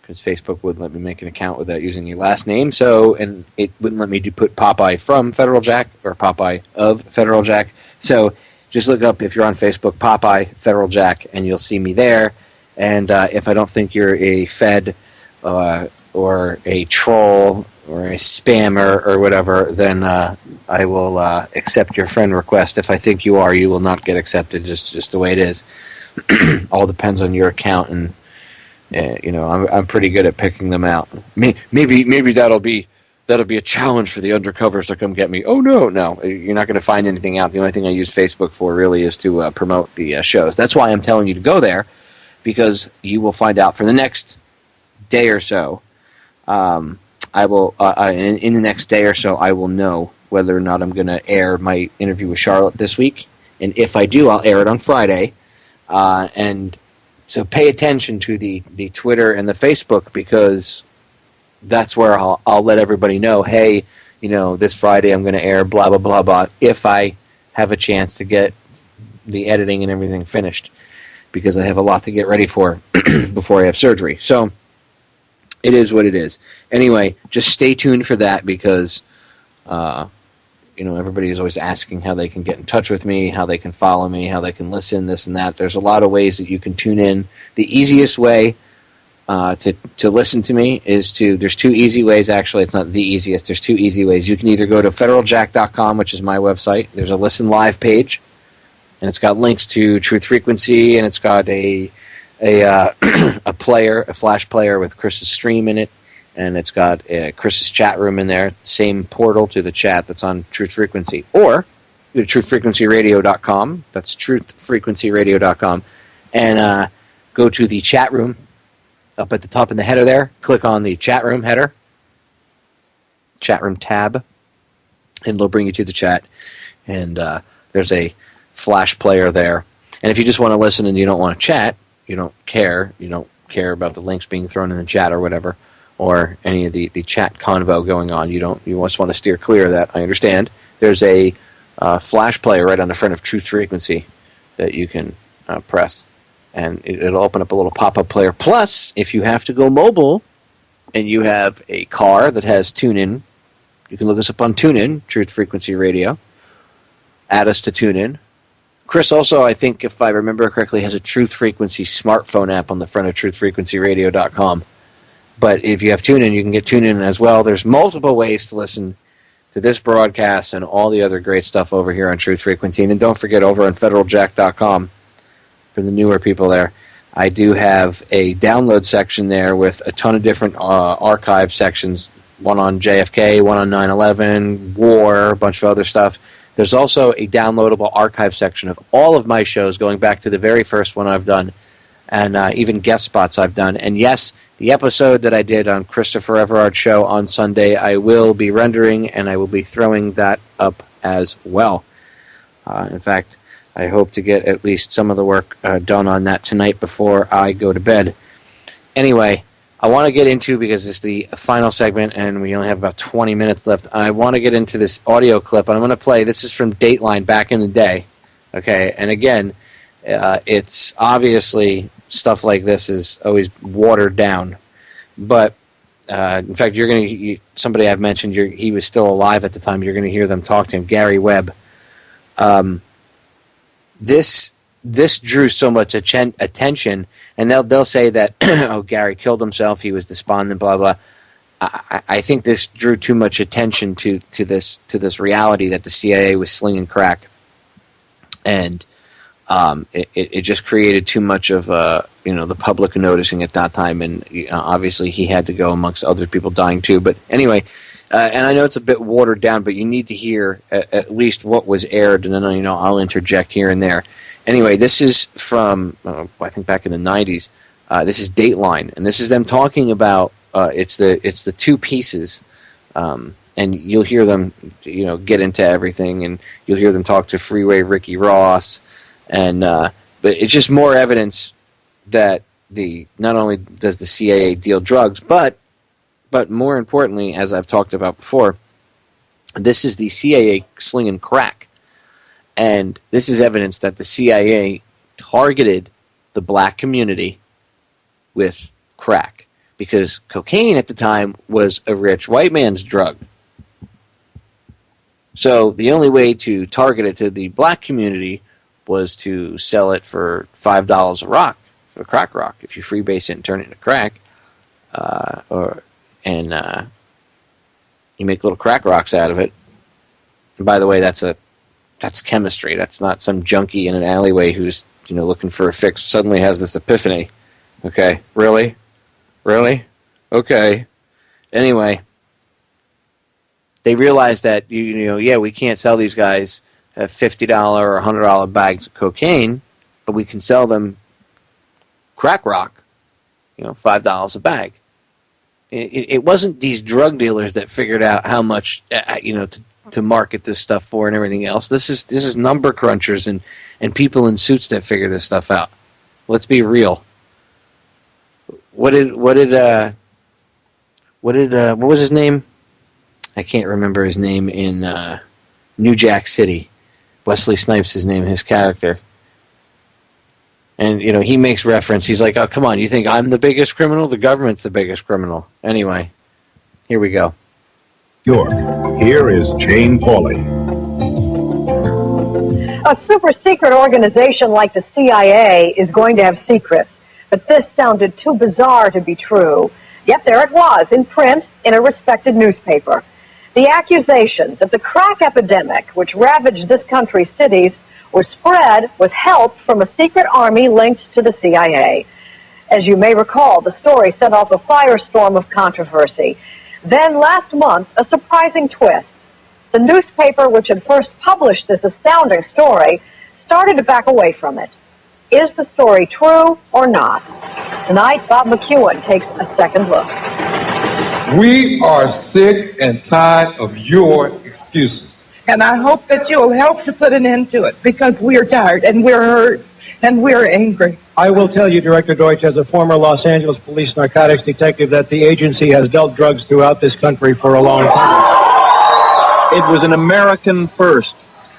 because Facebook wouldn't let me make an account without using your last name. And it wouldn't let me put Popeye from Federal Jack or Popeye of Federal Jack. So just look up, if you're on Facebook, Popeye Federal Jack, and you'll see me there. And if I don't think you're a Fed or a troll or a spammer or whatever, then I will accept your friend request. If I think you are, you will not get accepted. Just the way it is. All depends on your account, and I'm pretty good at picking them out. Maybe that'll be a challenge for the undercovers to come get me. Oh no, you're not going to find anything out. The only thing I use Facebook for really is to promote the shows. That's why I'm telling you to go there, because you will find out for the next day or so. I will in the next day or so, I will know whether or not I'm going to air my interview with Charlotte this week, and if I do, I'll air it on Friday. And so pay attention to the Twitter and the Facebook, because that's where I'll let everybody know, hey, this Friday I'm going to air blah, blah, blah, blah, if I have a chance to get the editing and everything finished, because I have a lot to get ready for before I have surgery. So it is what it is. Anyway, just stay tuned for that, because everybody is always asking how they can get in touch with me, how they can follow me, how they can listen, this and that. There's a lot of ways that you can tune in. The easiest way to listen to me is there's 2 easy ways, actually. It's not the easiest. There's 2 easy ways. You can either go to federaljack.com, which is my website. There's a listen live page, and it's got links to Truth Frequency, and it's got a player, a flash player with Chris's stream in it, and it's got Chris's chat room in there. It's the same portal to the chat that's on Truth Frequency. Or go to truthfrequencyradio.com. That's truthfrequencyradio.com. And go to the chat room up at the top in the header there. Click on the chat room header, chat room tab, and it'll bring you to the chat. And there's a flash player there. And if you just want to listen and you don't want to chat, you don't care about the links being thrown in the chat or whatever, or any of the chat convo going on, you just want to steer clear of that, I understand. There's a flash player right on the front of Truth Frequency that you can press, and it'll open up a little pop-up player. Plus, if you have to go mobile and you have a car that has TuneIn, you can look us up on TuneIn, Truth Frequency Radio, add us to TuneIn. Chris also, I think, if I remember correctly, has a Truth Frequency smartphone app on the front of truthfrequencyradio.com. But if you have TuneIn, you can get TuneIn as well. There's multiple ways to listen to this broadcast and all the other great stuff over here on Truth Frequency. And then don't forget, over on federaljack.com, for the newer people there, I do have a download section there with a ton of different archive sections, one on JFK, one on 9/11, war, a bunch of other stuff. There's also a downloadable archive section of all of my shows, going back to the very first one I've done, and even guest spots I've done. And yes, the episode that I did on Christopher Everard's show on Sunday, I will be rendering, and I will be throwing that up as well. In fact, I hope to get at least some of the work done on that tonight before I go to bed. Anyway, I want to get into, because this is the final segment and we only have about 20 minutes left, I want to get into this audio clip, and I'm going to play, this is from Dateline back in the day, okay? And again, it's obviously stuff like this is always watered down, but In fact, you're going to somebody I've mentioned. He was still alive at the time. You're going to hear them talk to him. Gary Webb. This drew so much attention, and they'll say that oh, Gary killed himself. He was despondent. Blah blah. I think this drew too much attention to this reality that the CIA was slinging crack, and it just created too much of the public noticing at that time, and obviously he had to go amongst other people dying too. But anyway, and I know it's a bit watered down, but you need to hear at least what was aired, and then I'll interject here and there. Anyway, this is from I think back in the 90s. This is Dateline, and this is them talking about it's the two pieces, and you'll hear them get into everything, and you'll hear them talk to Freeway Ricky Ross, and but it's just more evidence that not only does the CIA deal drugs, but more importantly, as I've talked about before, this is the CIA slinging crack. And this is evidence that the CIA targeted the black community with crack, because cocaine at the time was a rich white man's drug. So the only way to target it to the black community was to sell it for $5 a rock, for crack rock. If you freebase it and turn it into crack, you make little crack rocks out of it. And by the way, that's chemistry. That's not some junkie in an alleyway who's looking for a fix, suddenly has this epiphany. Okay, really? Okay. Anyway, they realized that we can't sell these guys $50 or $100 bags of cocaine, but we can sell them crack rock, $5 a bag. It wasn't these drug dealers that figured out how much to market this stuff for and everything else. This is number crunchers and people in suits that figure this stuff out. Let's be real. What was his name? I can't remember his name in New Jack City. Wesley Snipes' his name, his character. And, he makes reference. He's like, oh, come on, you think I'm the biggest criminal? The government's the biggest criminal. Anyway, here we go. York, here is Jane Pauley. A super secret organization like the CIA is going to have secrets, but this sounded too bizarre to be true. Yet there it was, in print, in a respected newspaper. The accusation that the crack epidemic, which ravaged this country's cities, was spread with help from a secret army linked to the CIA. As you may recall, the story set off a firestorm of controversy. Then last month, a surprising twist. The newspaper which had first published this astounding story started to back away from it. Is the story true or not? Tonight, Bob McEwen takes a second look. We are sick and tired of your excuses. And I hope that you'll help to put an end to it, because we're tired and we're hurt and we're angry. I will tell you, Director Deutsch, as a former Los Angeles police narcotics detective, that the agency has dealt drugs throughout this country for a long time. It was an American first.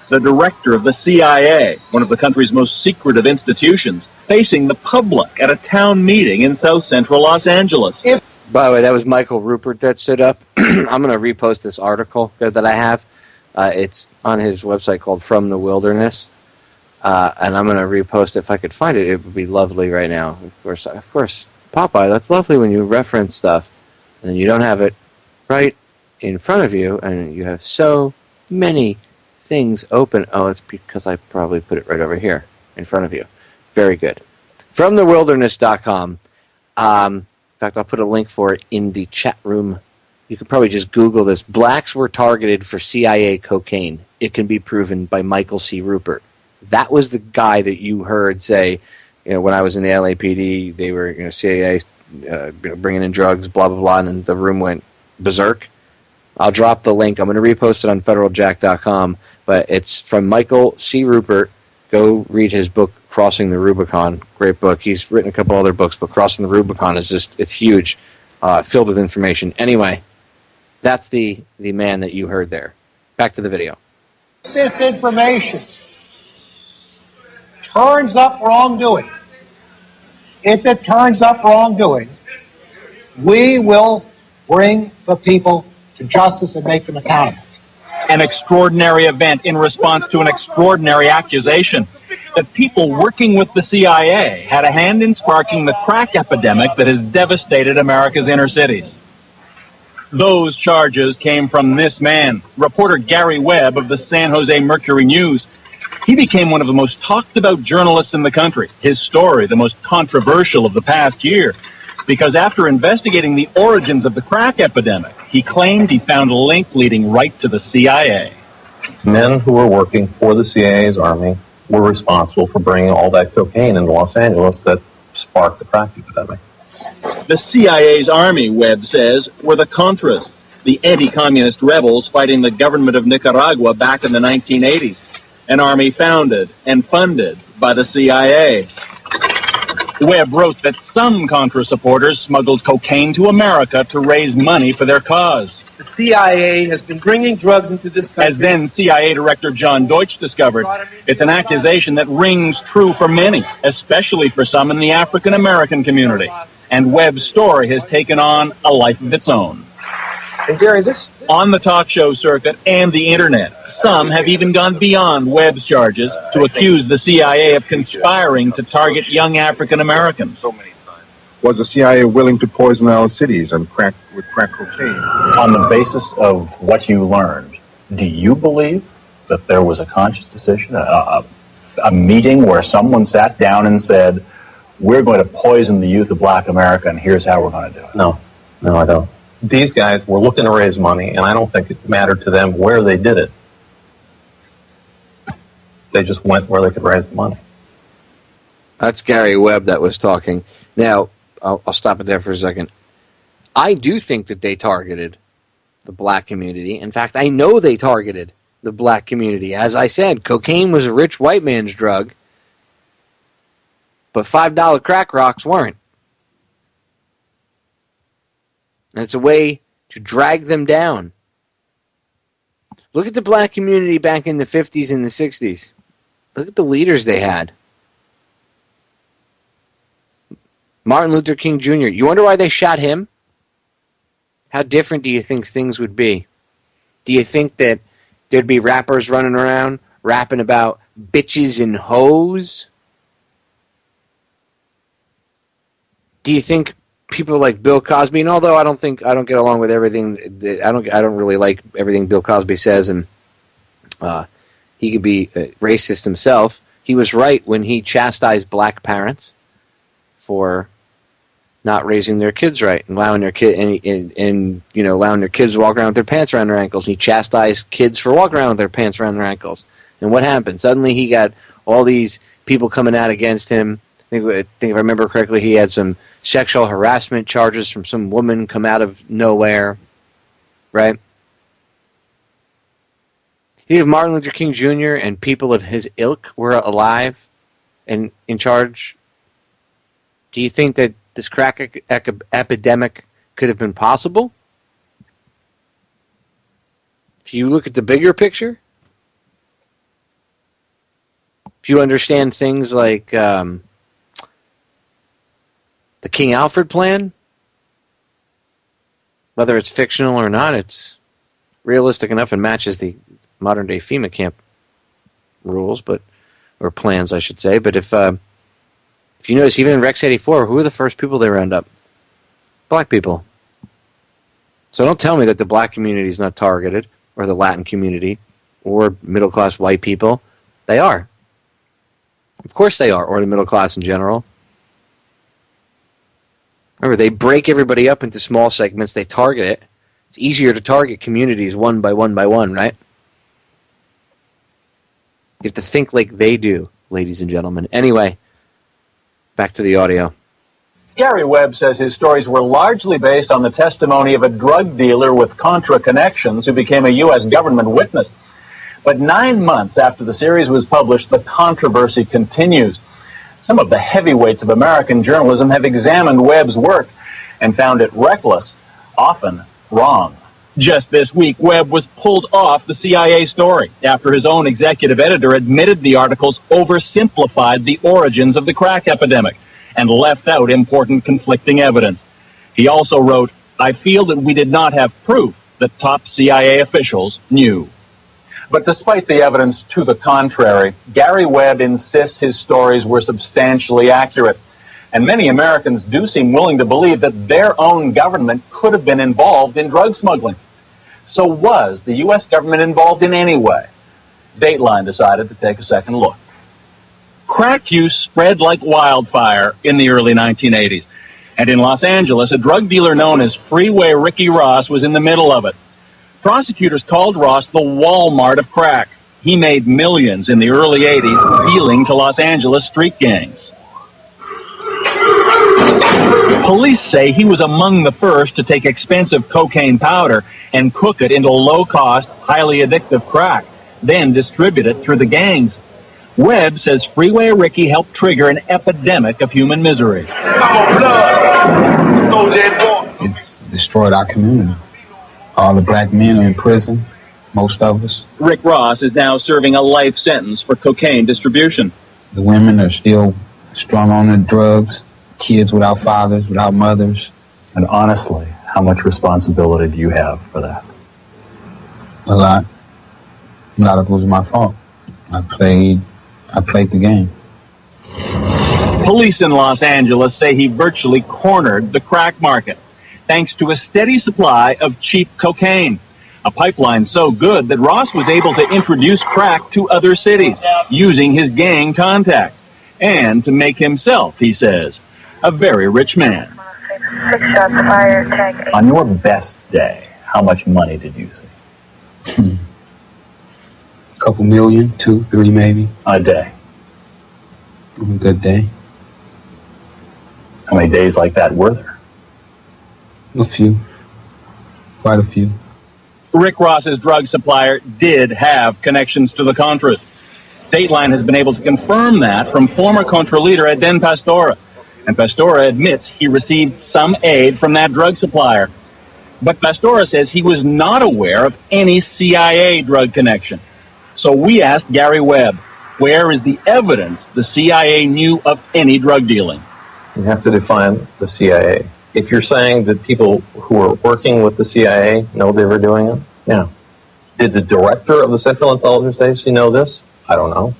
The director of the CIA, one of the country's most secretive institutions, facing the public at a town meeting in South Central Los Angeles. By the way, that was Michael Rupert that stood up. I'm going to repost this article that I have. It's on his website called From the Wilderness. And I'm going to repost it. If I could find it, it would be lovely right now. Of course, Popeye, that's lovely when you reference stuff. And then you don't have it right in front of you, and you have so many things open. Oh, it's because I probably put it right over here in front of you. Very good. FromTheWilderness.com. In fact, I'll put a link for it in the chat room. You could probably just Google this. Blacks were targeted for CIA cocaine. It can be proven by Michael C. Rupert. That was the guy that you heard say, when I was in the LAPD, they were, CIA bringing in drugs, blah, blah, blah, and then the room went berserk. I'll drop the link. I'm going to repost it on federaljack.com, but it's from Michael C. Rupert. Go read his book, Crossing the Rubicon. Great book. He's written a couple other books, but Crossing the Rubicon is it's huge, filled with information. Anyway, that's the man that you heard there. Back to the video. This information turns up wrongdoing. If it turns up wrongdoing, we will bring the people to justice and make them accountable. An extraordinary event in response to an extraordinary accusation that people working with the CIA had a hand in sparking the crack epidemic that has devastated America's inner cities. Those charges came from this man, reporter Gary Webb of the San Jose Mercury News. He became one of the most talked about journalists in the country, his story the most controversial of the past year, because after investigating the origins of the crack epidemic, he claimed he found a link leading right to the CIA. Men who were working for the CIA's Army were responsible for bringing all that cocaine into Los Angeles that sparked the crack epidemic. The CIA's Army, Webb says, were the Contras, the anti-communist rebels fighting the government of Nicaragua back in the 1980s, an army founded and funded by the CIA. Webb wrote that some Contra supporters smuggled cocaine to America to raise money for their cause. The CIA has been bringing drugs into this country. As then CIA Director John Deutsch discovered, it's an accusation that rings true for many, especially for some in the African American community. And Webb's story has taken on a life of its own. And Gary, on the talk show circuit and the internet, some have even gone beyond Webb's charges to accuse the CIA of conspiring to target young African Americans. Was the CIA willing to poison our cities and crack cocaine? On the basis of what you learned, do you believe that there was a conscious decision, a meeting where someone sat down and said, we're going to poison the youth of Black America and here's how we're going to do it? No, I don't. These guys were looking to raise money, and I don't think it mattered to them where they did it. They just went where they could raise the money. That's Gary Webb that was talking. Now, I'll stop it there for a second. I do think that they targeted the black community. In fact, I know they targeted the black community. As I said, cocaine was a rich white man's drug, but $5 crack rocks weren't. And it's a way to drag them down. Look at the black community back in the 50s and the 60s. Look at the leaders they had. Martin Luther King Jr. You wonder why they shot him? How different do you think things would be? Do you think that there'd be rappers running around rapping about bitches and hoes? Do you think people like Bill Cosby, and although I don't get along with everything, I don't really like everything Bill Cosby says, and he could be racist himself. He was right when he chastised black parents for not raising their kids right and allowing their allowing their kids to walk around with their pants around their ankles. He chastised kids for walking around with their pants around their ankles. And what happened? Suddenly he got all these people coming out against him. I think if I remember correctly, he had some sexual harassment charges from some woman come out of nowhere, right? If Martin Luther King Jr. and people of his ilk were alive and in charge, do you think that this crack epidemic could have been possible? If you look at the bigger picture, if you understand things like the King Alfred plan, whether it's fictional or not, it's realistic enough and matches the modern-day FEMA camp rules, or plans, I should say. But if you notice, even in Rex 84, who were the first people they round up? Black people. So don't tell me that the black community is not targeted, or the Latin community, or middle-class white people. They are. Of course they are, or the middle class in general. Remember, they break everybody up into small segments. They target it. It's easier to target communities one by one by one, right? You have to think like they do, ladies and gentlemen. Anyway, back to the audio. Gary Webb says his stories were largely based on the testimony of a drug dealer with Contra connections who became a U.S. government witness. But 9 months after the series was published, the controversy continues. Some of the heavyweights of American journalism have examined Webb's work and found it reckless, often wrong. Just this week, Webb was pulled off the CIA story after his own executive editor admitted the articles oversimplified the origins of the crack epidemic and left out important conflicting evidence. He also wrote, I feel that we did not have proof that top CIA officials knew. But despite the evidence to the contrary, Gary Webb insists his stories were substantially accurate. And many Americans do seem willing to believe that their own government could have been involved in drug smuggling. So was the U.S. government involved in any way? Dateline decided to take a second look. Crack use spread like wildfire in the early 1980s. And in Los Angeles, a drug dealer known as Freeway Ricky Ross was in the middle of it. Prosecutors called Ross the Walmart of crack. He made millions in the early 80s dealing to Los Angeles street gangs. Police say he was among the first to take expensive cocaine powder and cook it into low-cost, highly addictive crack, then distribute it through the gangs. Webb says Freeway Ricky helped trigger an epidemic of human misery. It's destroyed our community. All the black men are in prison, most of us. Rick Ross is now serving a life sentence for cocaine distribution. The women are still strung on the drugs, kids without fathers, without mothers. And honestly, how much responsibility do you have for that? A lot. A lot of it was my fault. I played the game. Police in Los Angeles say he virtually cornered the crack market, thanks to a steady supply of cheap cocaine. A pipeline so good that Ross was able to introduce crack to other cities using his gang contacts, and to make himself, he says, a very rich man. 6 shots fired, tag. On your best day, how much money did you see? A couple million, 2, 3 maybe. A day. On a good day. How many days like that were there? A few. Quite a few. Rick Ross's drug supplier did have connections to the Contras. Dateline has been able to confirm that from former Contra leader Eden Pastora. And Pastora admits he received some aid from that drug supplier. But Pastora says he was not aware of any CIA drug connection. So we asked Gary Webb, where is the evidence the CIA knew of any drug dealing? You have to define the CIA. If you're saying that people who are working with the CIA know they were doing it, yeah. Did the director of the Central Intelligence Agency know this? I don't know.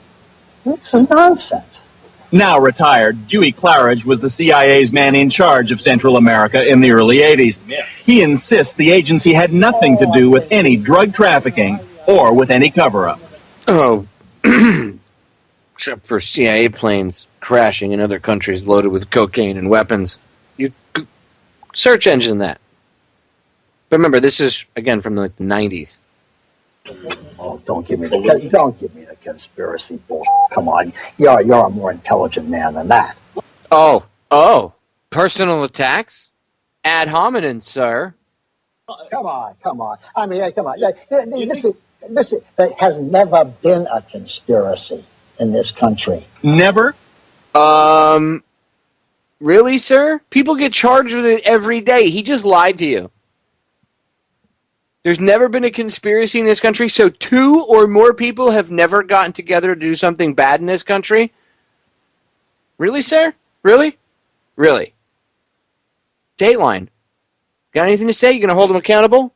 This is nonsense. Now retired, Dewey Claridge was the CIA's man in charge of Central America in the early 80s. He insists the agency had nothing to do with any drug trafficking or with any cover-up. Oh, except for CIA planes crashing in other countries loaded with cocaine and weapons. You search engine that. But remember, this is, again, from the 90s. Oh, don't give me the conspiracy bullshit. Come on, you're a more intelligent man than that. Oh, personal attacks? Ad hominem, sir. Come on. I mean, come on. Listen, there has never been a conspiracy in this country. Never? Really, sir? People get charged with it every day. He just lied to you. There's never been a conspiracy in this country, so 2 or more people have never gotten together to do something bad in this country? Really, sir? Really? Really? Dateline. Got anything to say? You going to hold him accountable?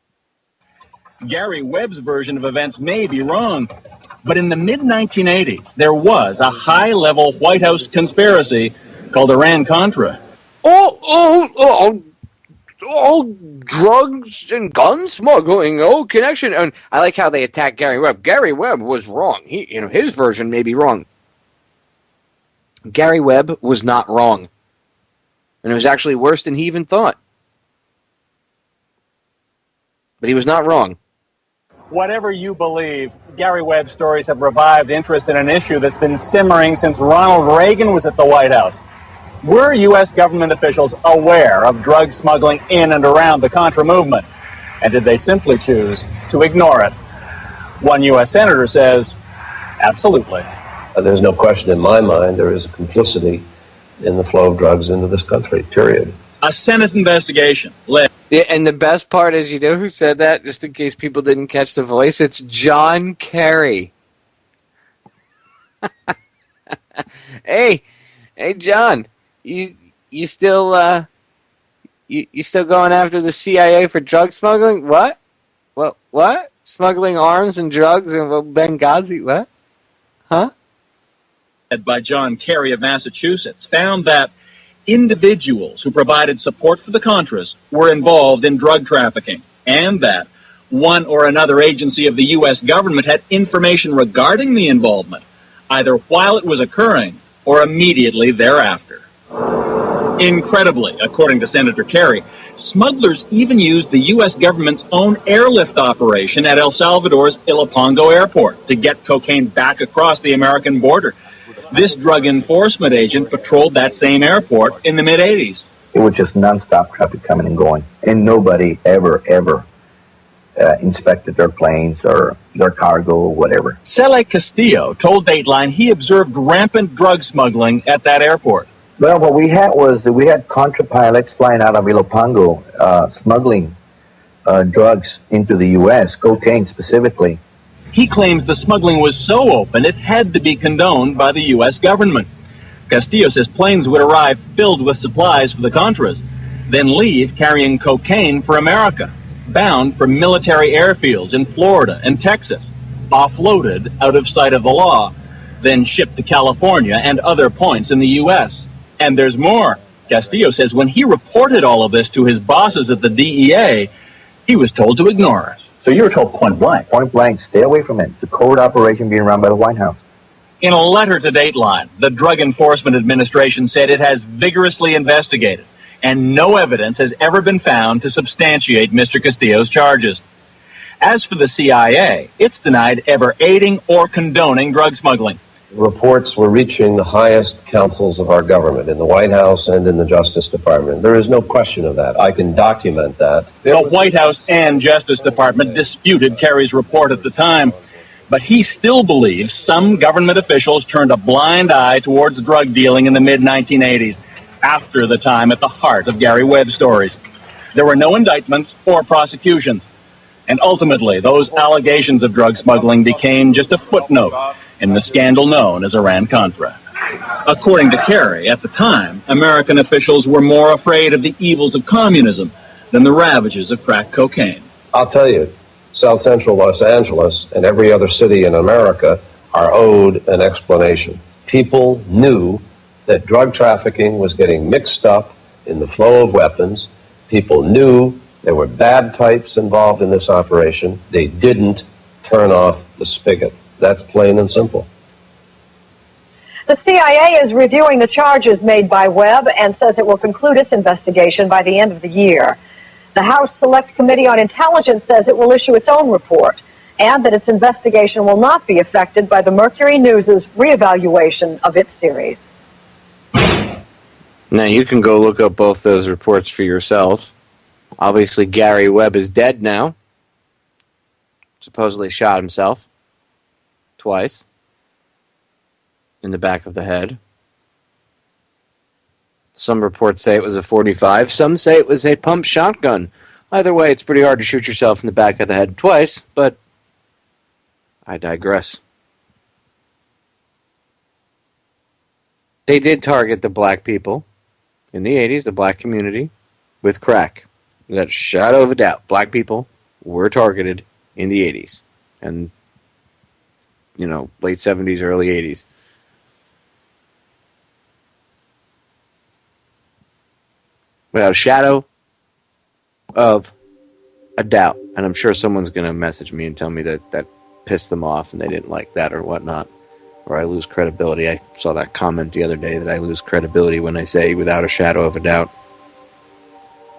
Gary Webb's version of events may be wrong, but in the mid-1980s, there was a high-level White House conspiracy called Iran-Contra. Drugs and gun smuggling, connection. And I like how they attack Gary Webb. Gary Webb was wrong. His version may be wrong. Gary Webb was not wrong. And it was actually worse than he even thought. But he was not wrong. Whatever you believe, Gary Webb's stories have revived interest in an issue that's been simmering since Ronald Reagan was at the White House. Were U.S. government officials aware of drug smuggling in and around the Contra movement? And did they simply choose to ignore it? One U.S. senator says, absolutely. There's no question in my mind there is a complicity in the flow of drugs into this country, period. A Senate investigation led. Yeah, and the best part is, who said that? Just in case people didn't catch the voice, it's John Kerry. Hey, John, you still You still going after the CIA for drug smuggling? What? What? Smuggling arms and drugs in Benghazi? What? Huh? By John Kerry of Massachusetts, found that individuals who provided support for the Contras were involved in drug trafficking, and that one or another agency of the U.S. government had information regarding the involvement, either while it was occurring or immediately thereafter. Incredibly, according to Senator Kerry, smugglers even used the U.S. government's own airlift operation at El Salvador's Ilopango airport to get cocaine back across the American border. This drug enforcement agent patrolled that same airport in the mid-'80s. It was just nonstop traffic coming and going, and nobody ever inspected their planes or their cargo or whatever. Cele Castillo told Dateline he observed rampant drug smuggling at that airport. Well, what we had was that we had Contra pilots flying out of Ilopango, smuggling drugs into the U.S., cocaine specifically. He claims the smuggling was so open it had to be condoned by the U.S. government. Castillo says planes would arrive filled with supplies for the Contras, then leave carrying cocaine for America, bound for military airfields in Florida and Texas, offloaded out of sight of the law, then shipped to California and other points in the U.S. And there's more. Castillo says when he reported all of this to his bosses at the DEA, he was told to ignore it. So you were told point blank? Point blank, stay away from it. It's a covert operation being run by the White House. In a letter to Dateline, the Drug Enforcement Administration said it has vigorously investigated, and no evidence has ever been found to substantiate Mr. Castillo's charges. As for the CIA, it's denied ever aiding or condoning drug smuggling. Reports were reaching the highest councils of our government, in the White House and in the Justice Department. There is no question of that. I can document that. The White House and Justice Department disputed Kerry's report at the time, but he still believes some government officials turned a blind eye towards drug dealing in the mid-1980s, after the time at the heart of Gary Webb's stories. There were no indictments or prosecutions, and ultimately those allegations of drug smuggling became just a footnote in the scandal known as Iran-Contra. According to Kerry, at the time, American officials were more afraid of the evils of communism than the ravages of crack cocaine. I'll tell you, South Central Los Angeles and every other city in America are owed an explanation. People knew that drug trafficking was getting mixed up in the flow of weapons. People knew there were bad types involved in this operation. They didn't turn off the spigot. That's plain and simple. The CIA is reviewing the charges made by Webb and says it will conclude its investigation by the end of the year. The House Select Committee on Intelligence says it will issue its own report and that its investigation will not be affected by the Mercury News' reevaluation of its series. Now, you can go look up both those reports for yourselves. Obviously, Gary Webb is dead now. Supposedly shot himself. Twice. In the back of the head. Some reports say it was a .45. Some say it was a pump shotgun. Either way, it's pretty hard to shoot yourself in the back of the head twice, but I digress. They did target the black people in the 80s, the black community, with crack. Without a shadow of a doubt, black people were targeted in the 80s. And late 70s, early 80s. Without a shadow of a doubt. And I'm sure someone's going to message me and tell me that pissed them off and they didn't like that or whatnot. Or I lose credibility. I saw that comment the other day that I lose credibility when I say without a shadow of a doubt.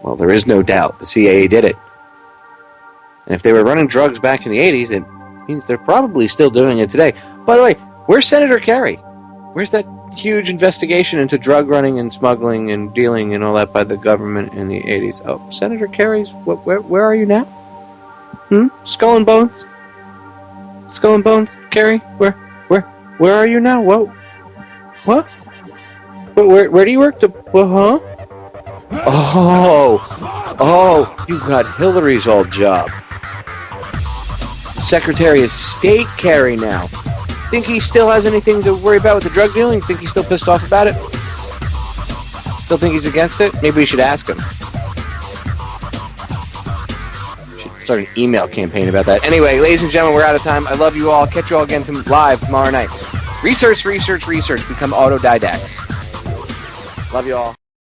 Well, there is no doubt. The CIA did it. And if they were running drugs back in the 80s, it means they're probably still doing it today. By the way, where's Senator Kerry? Where's that huge investigation into drug running and smuggling and dealing and all that by the government in the 80s? Oh, Senator Kerry's, where are you now? Skull and Bones? Skull and Bones? Kerry? Where are you now? Whoa. What? Where do you work? Oh, you got Hillary's old job. Secretary of State Kerry now. Think he still has anything to worry about with the drug dealing? Think he's still pissed off about it? Still think he's against it? Maybe we should ask him. start an email campaign about that. Anyway, ladies and gentlemen, we're out of time. I love you all. Catch you all again live tomorrow night. Research. Become autodidacts. Love you all.